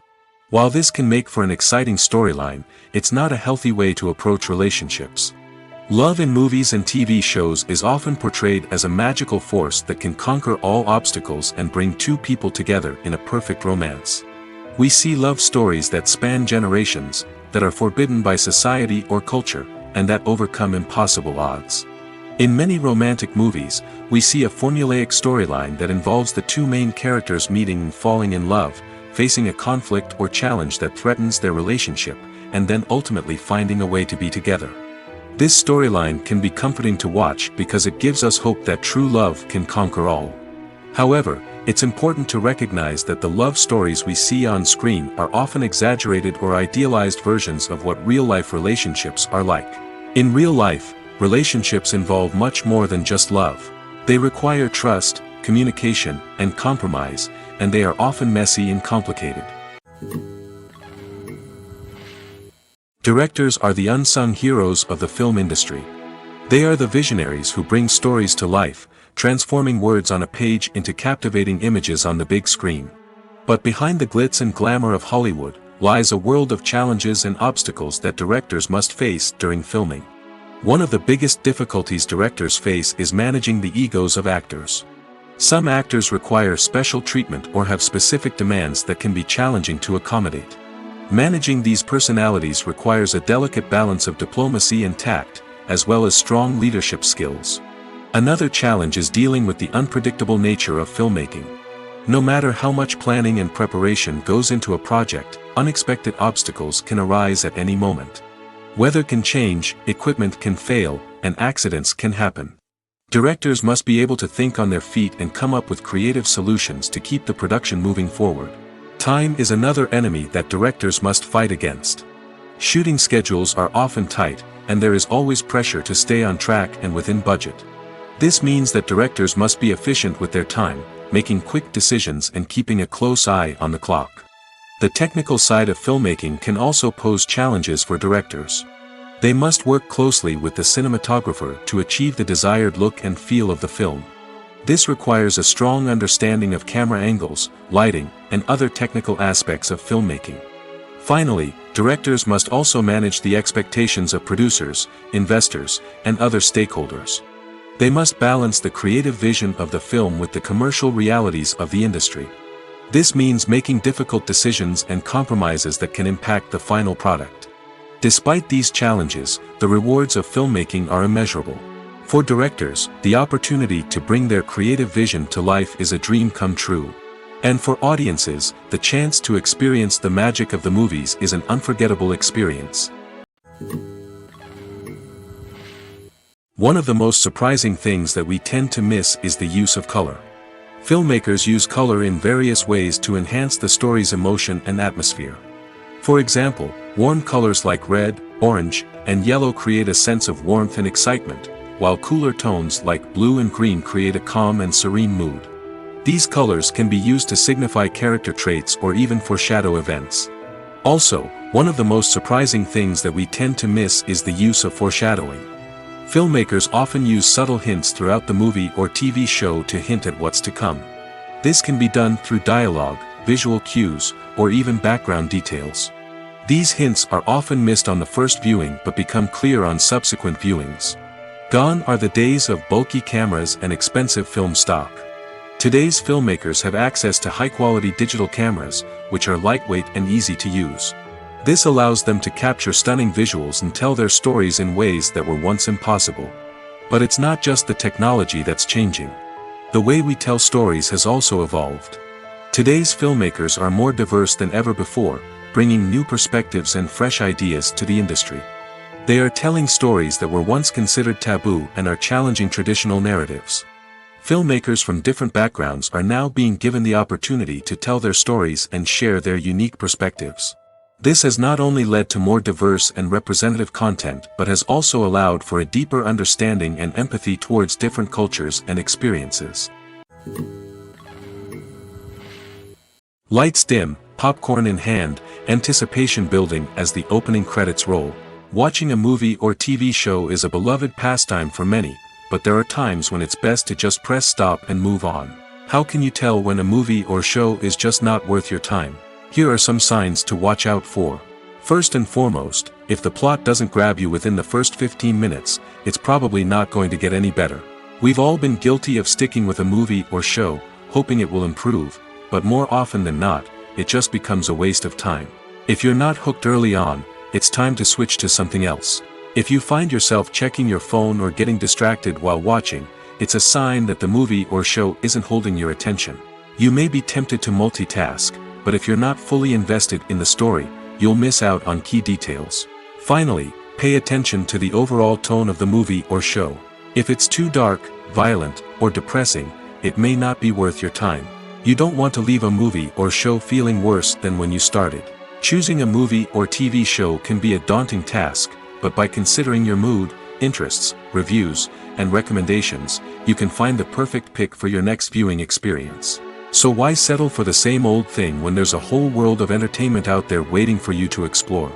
While this can make for an exciting storyline, it's not a healthy way to approach relationships. Love in movies and TV shows is often portrayed as a magical force that can conquer all obstacles and bring two people together in a perfect romance. We see love stories that span generations, that are forbidden by society or culture, and that overcome impossible odds. In many romantic movies, we see a formulaic storyline that involves the two main characters meeting and falling in love, facing a conflict or challenge that threatens their relationship, and then ultimately finding a way to be together. This storyline can be comforting to watch because it gives us hope that true love can conquer all. However, it's important to recognize that the love stories we see on screen are often exaggerated or idealized versions of what real-life relationships are like. In real life, relationships involve much more than just love. They require trust, communication, and compromise, and they are often messy and complicated. Directors are the unsung heroes of the film industry. They are the visionaries who bring stories to life, transforming words on a page into captivating images on the big screen. But behind the glitz and glamour of Hollywood, lies a world of challenges and obstacles that directors must face during filming. One of the biggest difficulties directors face is managing the egos of actors. Some actors require special treatment or have specific demands that can be challenging to accommodate. Managing these personalities requires a delicate balance of diplomacy and tact, as well as strong leadership skills. Another challenge is dealing with the unpredictable nature of filmmaking. No matter how much planning and preparation goes into a project, unexpected obstacles can arise at any moment. Weather can change, equipment can fail, and accidents can happen. Directors must be able to think on their feet and come up with creative solutions to keep the production moving forward. Time is another enemy that directors must fight against. Shooting schedules are often tight, and there is always pressure to stay on track and within budget. This means that directors must be efficient with their time, making quick decisions and keeping a close eye on the clock. The technical side of filmmaking can also pose challenges for directors. They must work closely with the cinematographer to achieve the desired look and feel of the film. This requires a strong understanding of camera angles, lighting, and other technical aspects of filmmaking. Finally, directors must also manage the expectations of producers, investors, and other stakeholders. They must balance the creative vision of the film with the commercial realities of the industry. This means making difficult decisions and compromises that can impact the final product. Despite these challenges, the rewards of filmmaking are immeasurable. For directors, the opportunity to bring their creative vision to life is a dream come true. And for audiences, the chance to experience the magic of the movies is an unforgettable experience. One of the most surprising things that we tend to miss is the use of color. Filmmakers use color in various ways to enhance the story's emotion and atmosphere. For example, warm colors like red, orange, and yellow create a sense of warmth and excitement, while cooler tones like blue and green create a calm and serene mood. These colors can be used to signify character traits or even foreshadow events. Also, one of the most surprising things that we tend to miss is the use of foreshadowing. Filmmakers often use subtle hints throughout the movie or TV show to hint at what's to come. This can be done through dialogue, visual cues, or even background details. These hints are often missed on the first viewing but become clear on subsequent viewings. Gone are the days of bulky cameras and expensive film stock. Today's filmmakers have access to high-quality digital cameras, which are lightweight and easy to use. This allows them to capture stunning visuals and tell their stories in ways that were once impossible. But it's not just the technology that's changing. The way we tell stories has also evolved. Today's filmmakers are more diverse than ever before, bringing new perspectives and fresh ideas to the industry. They are telling stories that were once considered taboo and are challenging traditional narratives. Filmmakers from different backgrounds are now being given the opportunity to tell their stories and share their unique perspectives. This has not only led to more diverse and representative content but has also allowed for a deeper understanding and empathy towards different cultures and experiences. Lights dim, popcorn in hand, anticipation building as the opening credits roll. Watching a movie or TV show is a beloved pastime for many, but there are times when it's best to just press stop and move on. How can you tell when a movie or show is just not worth your time? Here are some signs to watch out for. First and foremost, if the plot doesn't grab you within the first 15 minutes, it's probably not going to get any better. We've all been guilty of sticking with a movie or show, hoping it will improve, but more often than not, it just becomes a waste of time. If you're not hooked early on, it's time to switch to something else. If you find yourself checking your phone or getting distracted while watching, it's a sign that the movie or show isn't holding your attention. You may be tempted to multitask, but if you're not fully invested in the story, you'll miss out on key details. Finally, pay attention to the overall tone of the movie or show. If it's too dark, violent, or depressing, it may not be worth your time. You don't want to leave a movie or show feeling worse than when you started. Choosing a movie or TV show can be a daunting task, but by considering your mood, interests, reviews, and recommendations, you can find the perfect pick for your next viewing experience. So why settle for the same old thing when there's a whole world of entertainment out there waiting for you to explore?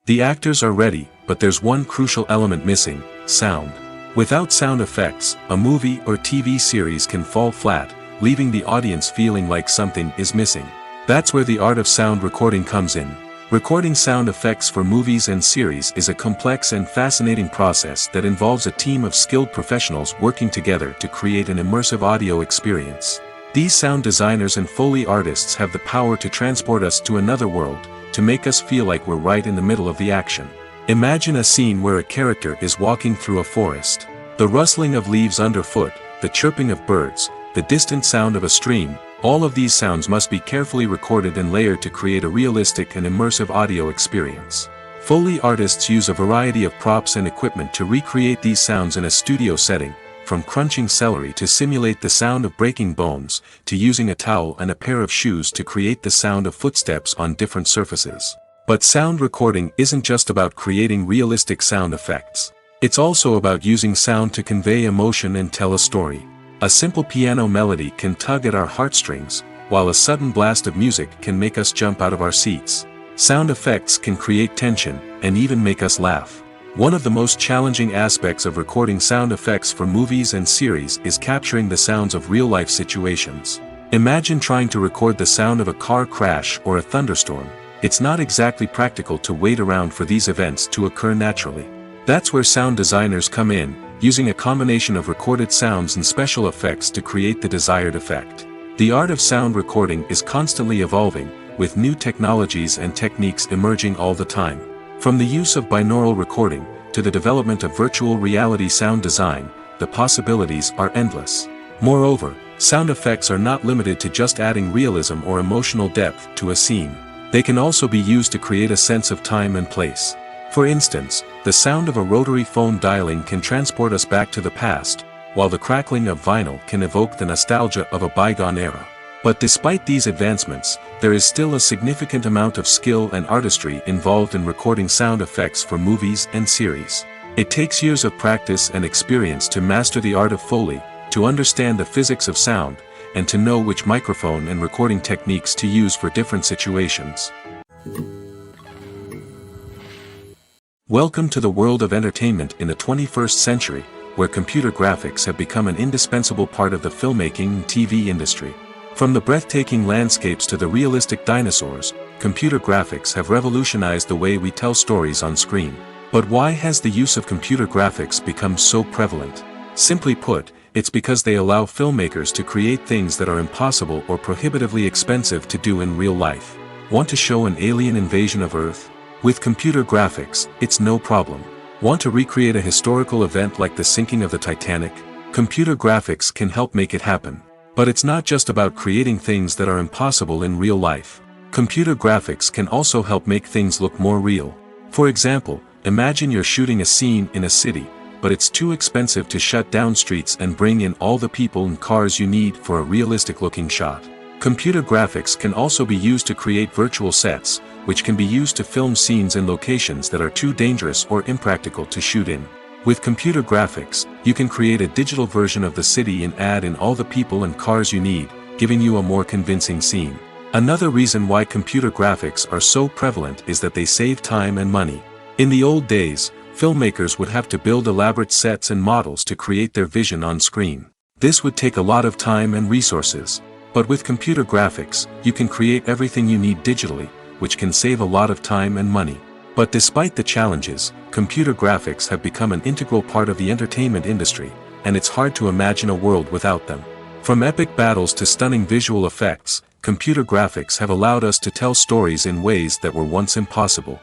The actors are ready, but there's one crucial element missing: sound. Without sound effects, a movie or TV series can fall flat, leaving the audience feeling like something is missing. That's where the art of sound recording comes in. Recording sound effects for movies and series is a complex and fascinating process that involves a team of skilled professionals working together to create an immersive audio experience. These sound designers and Foley artists have the power to transport us to another world, to make us feel like we're right in the middle of the action. Imagine a scene where a character is walking through a forest. The rustling of leaves underfoot, the chirping of birds, the distant sound of a stream, all of these sounds must be carefully recorded and layered to create a realistic and immersive audio experience. Foley artists use a variety of props and equipment to recreate these sounds in a studio setting, from crunching celery to simulate the sound of breaking bones, to using a towel and a pair of shoes to create the sound of footsteps on different surfaces. But sound recording isn't just about creating realistic sound effects. It's also about using sound to convey emotion and tell a story. A simple piano melody can tug at our heartstrings, while a sudden blast of music can make us jump out of our seats. Sound effects can create tension, and even make us laugh. One of the most challenging aspects of recording sound effects for movies and series is capturing the sounds of real-life situations. Imagine trying to record the sound of a car crash or a thunderstorm. It's not exactly practical to wait around for these events to occur naturally. That's where sound designers come in, using a combination of recorded sounds and special effects to create the desired effect. The art of sound recording is constantly evolving, with new technologies and techniques emerging all the time. From the use of binaural recording, to the development of virtual reality sound design, the possibilities are endless. Moreover, sound effects are not limited to just adding realism or emotional depth to a scene. They can also be used to create a sense of time and place. For instance, the sound of a rotary phone dialing can transport us back to the past, while the crackling of vinyl can evoke the nostalgia of a bygone era. But despite these advancements, there is still a significant amount of skill and artistry involved in recording sound effects for movies and series. It takes years of practice and experience to master the art of Foley, to understand the physics of sound, and to know which microphone and recording techniques to use for different situations. Welcome to the world of entertainment in the 21st century, where computer graphics have become an indispensable part of the filmmaking and TV industry. From the breathtaking landscapes to the realistic dinosaurs, computer graphics have revolutionized the way we tell stories on screen. But why has the use of computer graphics become so prevalent? Simply put, it's because they allow filmmakers to create things that are impossible or prohibitively expensive to do in real life. Want to show an alien invasion of Earth? With computer graphics, it's no problem. Want to recreate a historical event like the sinking of the Titanic? Computer graphics can help make it happen. But it's not just about creating things that are impossible in real life. Computer graphics can also help make things look more real. For example, imagine you're shooting a scene in a city, but it's too expensive to shut down streets and bring in all the people and cars you need for a realistic-looking shot. Computer graphics can also be used to create virtual sets, which can be used to film scenes in locations that are too dangerous or impractical to shoot in. With computer graphics, you can create a digital version of the city and add in all the people and cars you need, giving you a more convincing scene. Another reason why computer graphics are so prevalent is that they save time and money. In the old days, filmmakers would have to build elaborate sets and models to create their vision on screen. This would take a lot of time and resources. But with computer graphics, you can create everything you need digitally, which can save a lot of time and money. But despite the challenges, computer graphics have become an integral part of the entertainment industry, and it's hard to imagine a world without them. From epic battles to stunning visual effects, computer graphics have allowed us to tell stories in ways that were once impossible.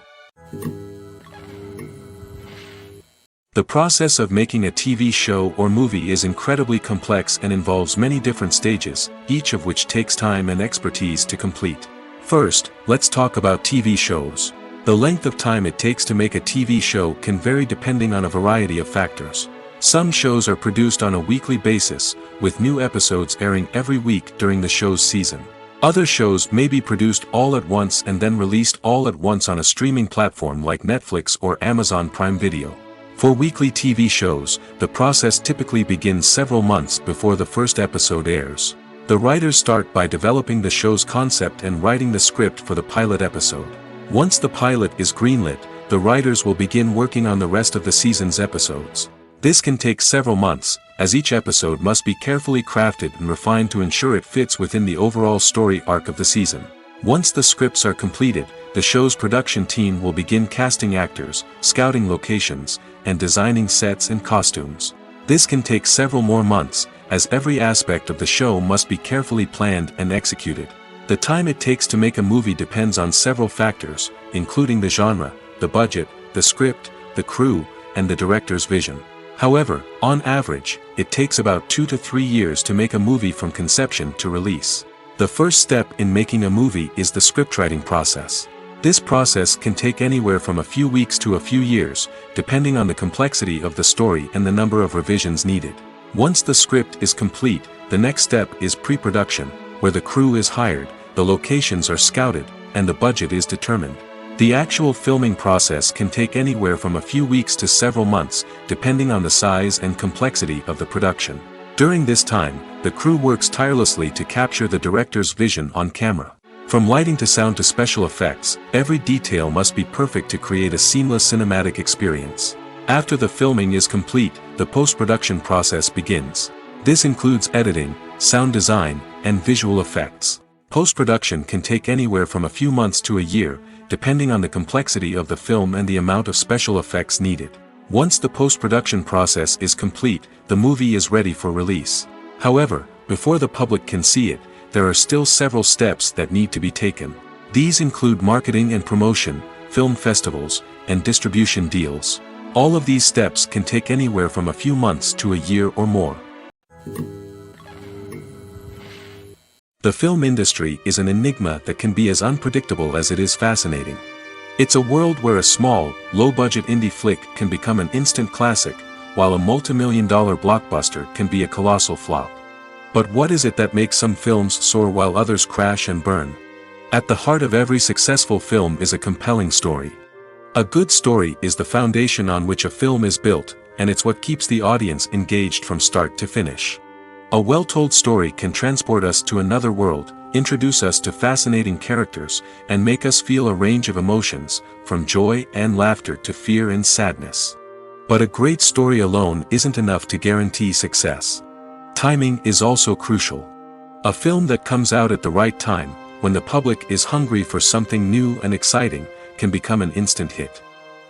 The process of making a TV show or movie is incredibly complex and involves many different stages, each of which takes time and expertise to complete. First, let's talk about TV shows. The length of time it takes to make a TV show can vary depending on a variety of factors. Some shows are produced on a weekly basis, with new episodes airing every week during the show's season. Other shows may be produced all at once and then released all at once on a streaming platform like Netflix or Amazon Prime Video. For weekly TV shows, the process typically begins several months before the first episode airs. The writers start by developing the show's concept and writing the script for the pilot episode. Once the pilot is greenlit, the writers will begin working on the rest of the season's episodes. This can take several months, as each episode must be carefully crafted and refined to ensure it fits within the overall story arc of the season. Once the scripts are completed, the show's production team will begin casting actors, scouting locations, and designing sets and costumes. This can take several more months, as every aspect of the show must be carefully planned and executed. The time it takes to make a movie depends on several factors, including the genre, the budget, the script, the crew, and the director's vision. However, on average, it takes about 2 to 3 years to make a movie from conception to release. The first step in making a movie is the scriptwriting process. This process can take anywhere from a few weeks to a few years, depending on the complexity of the story and the number of revisions needed. Once the script is complete, the next step is pre-production, where the crew is hired, the locations are scouted, and the budget is determined. The actual filming process can take anywhere from a few weeks to several months, depending on the size and complexity of the production. During this time, the crew works tirelessly to capture the director's vision on camera. From lighting to sound to special effects, every detail must be perfect to create a seamless cinematic experience. After the filming is complete, the post-production process begins. This includes editing, sound design, and visual effects. Post-production can take anywhere from a few months to a year, depending on the complexity of the film and the amount of special effects needed. Once the post-production process is complete, the movie is ready for release. However, before the public can see it, there are still several steps that need to be taken. These include marketing and promotion, film festivals, and distribution deals. All of these steps can take anywhere from a few months to a year or more. The film industry is an enigma that can be as unpredictable as it is fascinating. It's a world where a small, low-budget indie flick can become an instant classic, while a multi-million-dollar blockbuster can be a colossal flop. But what is it that makes some films soar while others crash and burn? At the heart of every successful film is a compelling story. A good story is the foundation on which a film is built, and it's what keeps the audience engaged from start to finish. A well-told story can transport us to another world, introduce us to fascinating characters, and make us feel a range of emotions, from joy and laughter to fear and sadness. But a great story alone isn't enough to guarantee success. Timing is also crucial. A film that comes out at the right time, when the public is hungry for something new and exciting, can become an instant hit.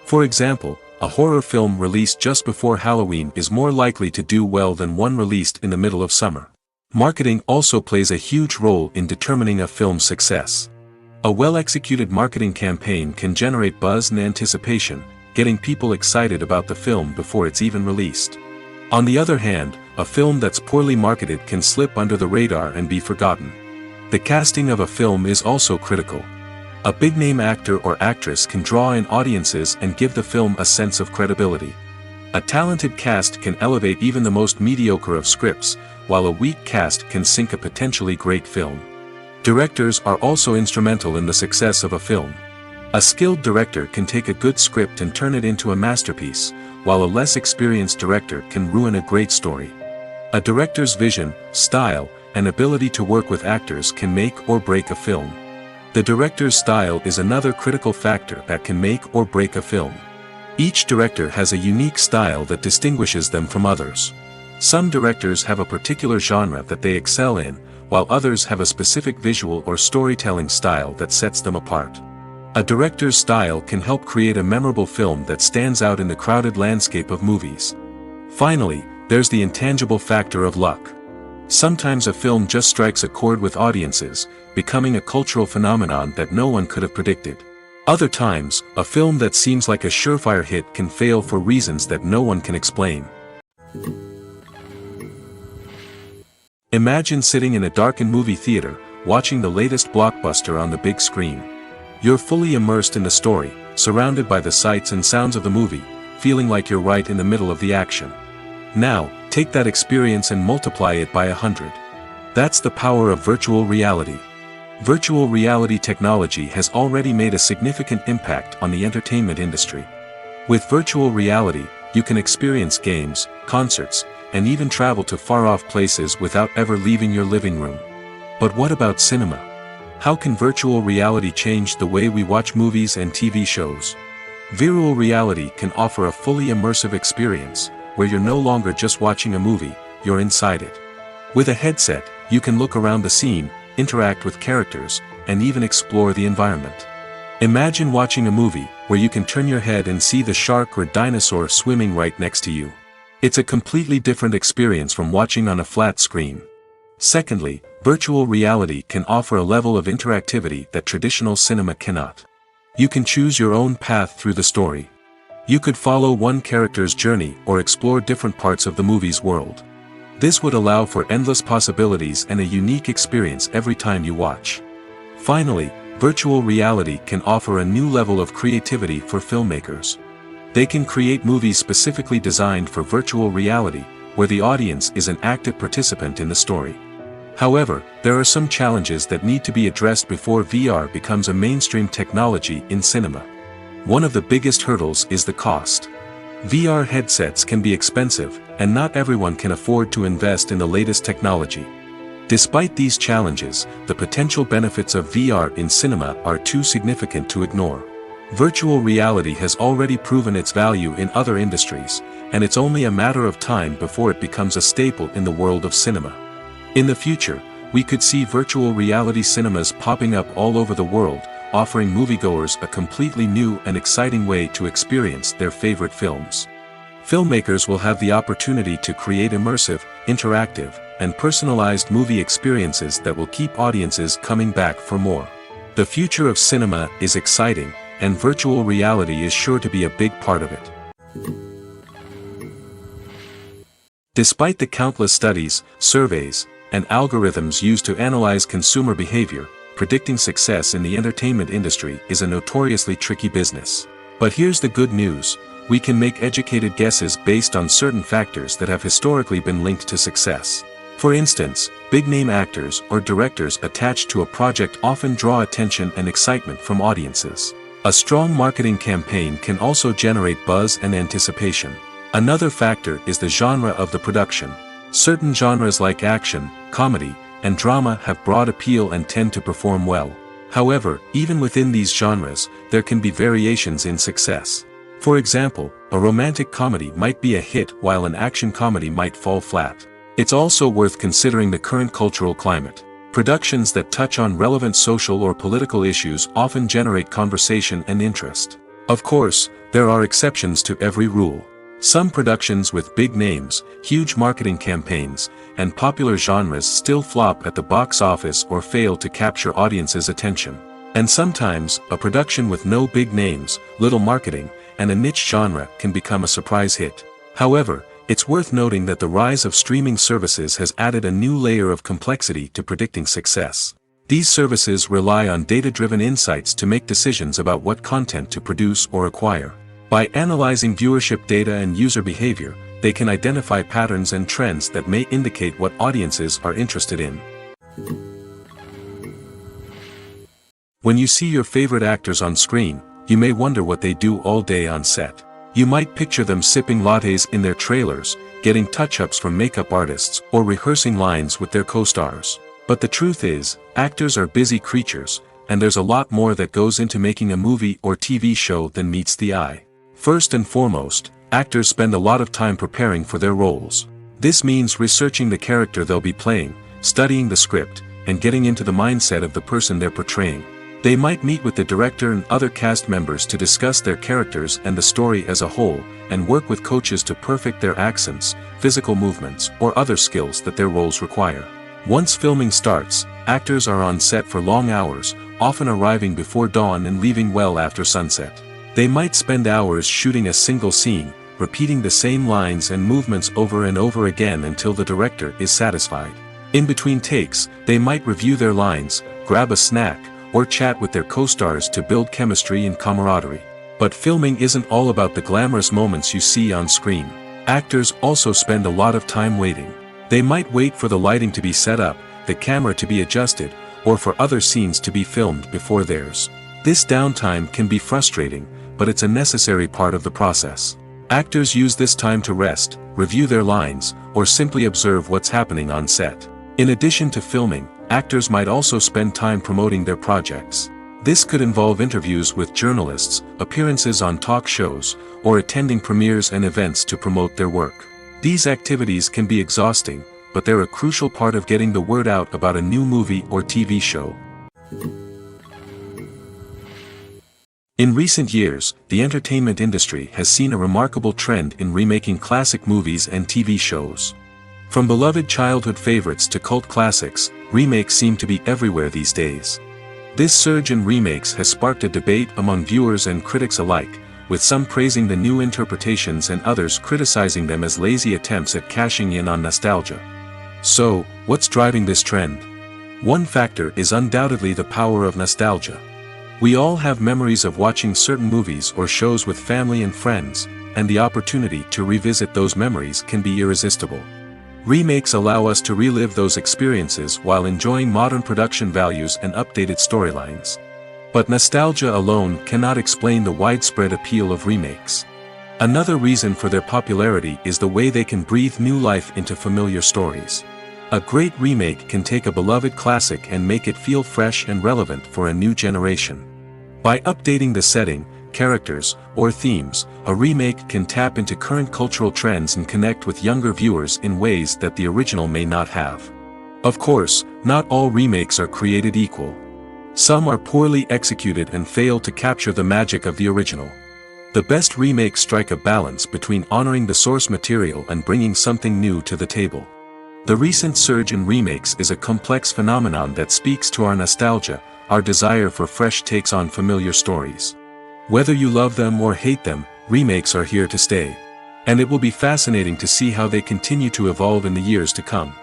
For example, a horror film released just before Halloween is more likely to do well than one released in the middle of summer. Marketing also plays a huge role in determining a film's success. A well-executed marketing campaign can generate buzz and anticipation, getting people excited about the film before it's even released. On the other hand, a film that's poorly marketed can slip under the radar and be forgotten. The casting of a film is also critical. A big-name actor or actress can draw in audiences and give the film a sense of credibility. A talented cast can elevate even the most mediocre of scripts, while a weak cast can sink a potentially great film. Directors are also instrumental in the success of a film. A skilled director can take a good script and turn it into a masterpiece, while a less experienced director can ruin a great story. A director's vision, style, and ability to work with actors can make or break a film. The director's style is another critical factor that can make or break a film. Each director has a unique style that distinguishes them from others. Some directors have a particular genre that they excel in, while others have a specific visual or storytelling style that sets them apart. A director's style can help create a memorable film that stands out in the crowded landscape of movies. Finally, there's the intangible factor of luck. Sometimes a film just strikes a chord with audiences, becoming a cultural phenomenon that no one could have predicted. Other times, a film that seems like a surefire hit can fail for reasons that no one can explain. Imagine sitting in a darkened movie theater, watching the latest blockbuster on the big screen. You're fully immersed in the story, surrounded by the sights and sounds of the movie, feeling like you're right in the middle of the action. Now, take that experience and multiply it by 100. That's the power of virtual reality. Virtual reality technology has already made a significant impact on the entertainment industry. With virtual reality, you can experience games, concerts, and even travel to far-off places without ever leaving your living room. But what about cinema? How can virtual reality change the way we watch movies and TV shows? Virtual reality can offer a fully immersive experience, where you're no longer just watching a movie, you're inside it. With a headset, you can look around the scene, interact with characters, and even explore the environment. Imagine watching a movie, where you can turn your head and see the shark or dinosaur swimming right next to you. It's a completely different experience from watching on a flat screen. Secondly, virtual reality can offer a level of interactivity that traditional cinema cannot. You can choose your own path through the story. You could follow one character's journey or explore different parts of the movie's world. This would allow for endless possibilities and a unique experience every time you watch. Finally, virtual reality can offer a new level of creativity for filmmakers. They can create movies specifically designed for virtual reality, where the audience is an active participant in the story. However, there are some challenges that need to be addressed before VR becomes a mainstream technology in cinema. One of the biggest hurdles is the cost. VR headsets can be expensive, and not everyone can afford to invest in the latest technology. Despite these challenges, the potential benefits of VR in cinema are too significant to ignore. Virtual reality has already proven its value in other industries, and it's only a matter of time before it becomes a staple in the world of cinema. In the future, we could see virtual reality cinemas popping up all over the world, offering moviegoers a completely new and exciting way to experience their favorite films. Filmmakers will have the opportunity to create immersive, interactive, and personalized movie experiences that will keep audiences coming back for more. The future of cinema is exciting, and virtual reality is sure to be a big part of it. Despite the countless studies, surveys, and algorithms used to analyze consumer behavior, predicting success in the entertainment industry is a notoriously tricky business. But here's the good news: we can make educated guesses based on certain factors that have historically been linked to success. For instance, big-name actors or directors attached to a project often draw attention and excitement from audiences. A strong marketing campaign can also generate buzz and anticipation. Another factor is the genre of the production. Certain genres like action, comedy, and drama have broad appeal and tend to perform well. However, even within these genres, there can be variations in success. For example, a romantic comedy might be a hit while an action comedy might fall flat. It's also worth considering the current cultural climate. Productions that touch on relevant social or political issues often generate conversation and interest. Of course, there are exceptions to every rule. Some productions with big names, huge marketing campaigns, and popular genres still flop at the box office or fail to capture audiences' attention. And sometimes, a production with no big names, little marketing, and a niche genre can become a surprise hit. However, it's worth noting that the rise of streaming services has added a new layer of complexity to predicting success. These services rely on data-driven insights to make decisions about what content to produce or acquire. By analyzing viewership data and user behavior, they can identify patterns and trends that may indicate what audiences are interested in. When you see your favorite actors on screen, you may wonder what they do all day on set. You might picture them sipping lattes in their trailers, getting touch-ups from makeup artists, or rehearsing lines with their co-stars. But the truth is, actors are busy creatures, and there's a lot more that goes into making a movie or TV show than meets the eye. First and foremost, actors spend a lot of time preparing for their roles. This means researching the character they'll be playing, studying the script, and getting into the mindset of the person they're portraying. They might meet with the director and other cast members to discuss their characters and the story as a whole, and work with coaches to perfect their accents, physical movements, or other skills that their roles require. Once filming starts, actors are on set for long hours, often arriving before dawn and leaving well after sunset. They might spend hours shooting a single scene, repeating the same lines and movements over and over again until the director is satisfied. In between takes, they might review their lines, grab a snack, or chat with their co-stars to build chemistry and camaraderie. But filming isn't all about the glamorous moments you see on screen. Actors also spend a lot of time waiting. They might wait for the lighting to be set up, the camera to be adjusted, or for other scenes to be filmed before theirs. This downtime can be frustrating, but it's a necessary part of the process. Actors use this time to rest, review their lines, or simply observe what's happening on set. In addition to filming, actors might also spend time promoting their projects. This could involve interviews with journalists, appearances on talk shows, or attending premieres and events to promote their work. These activities can be exhausting, but they're a crucial part of getting the word out about a new movie or TV show. In recent years, the entertainment industry has seen a remarkable trend in remaking classic movies and TV shows. From beloved childhood favorites to cult classics, remakes seem to be everywhere these days. This surge in remakes has sparked a debate among viewers and critics alike, with some praising the new interpretations and others criticizing them as lazy attempts at cashing in on nostalgia. So, what's driving this trend? One factor is undoubtedly the power of nostalgia. We all have memories of watching certain movies or shows with family and friends, and the opportunity to revisit those memories can be irresistible. Remakes allow us to relive those experiences while enjoying modern production values and updated storylines. But nostalgia alone cannot explain the widespread appeal of remakes. Another reason for their popularity is the way they can breathe new life into familiar stories. A great remake can take a beloved classic and make it feel fresh and relevant for a new generation. By updating the setting, characters, or themes, a remake can tap into current cultural trends and connect with younger viewers in ways that the original may not have. Of course, not all remakes are created equal. Some are poorly executed and fail to capture the magic of the original. The best remakes strike a balance between honoring the source material and bringing something new to the table. The recent surge in remakes is a complex phenomenon that speaks to our nostalgia, our desire for fresh takes on familiar stories. Whether you love them or hate them, remakes are here to stay. And it will be fascinating to see how they continue to evolve in the years to come.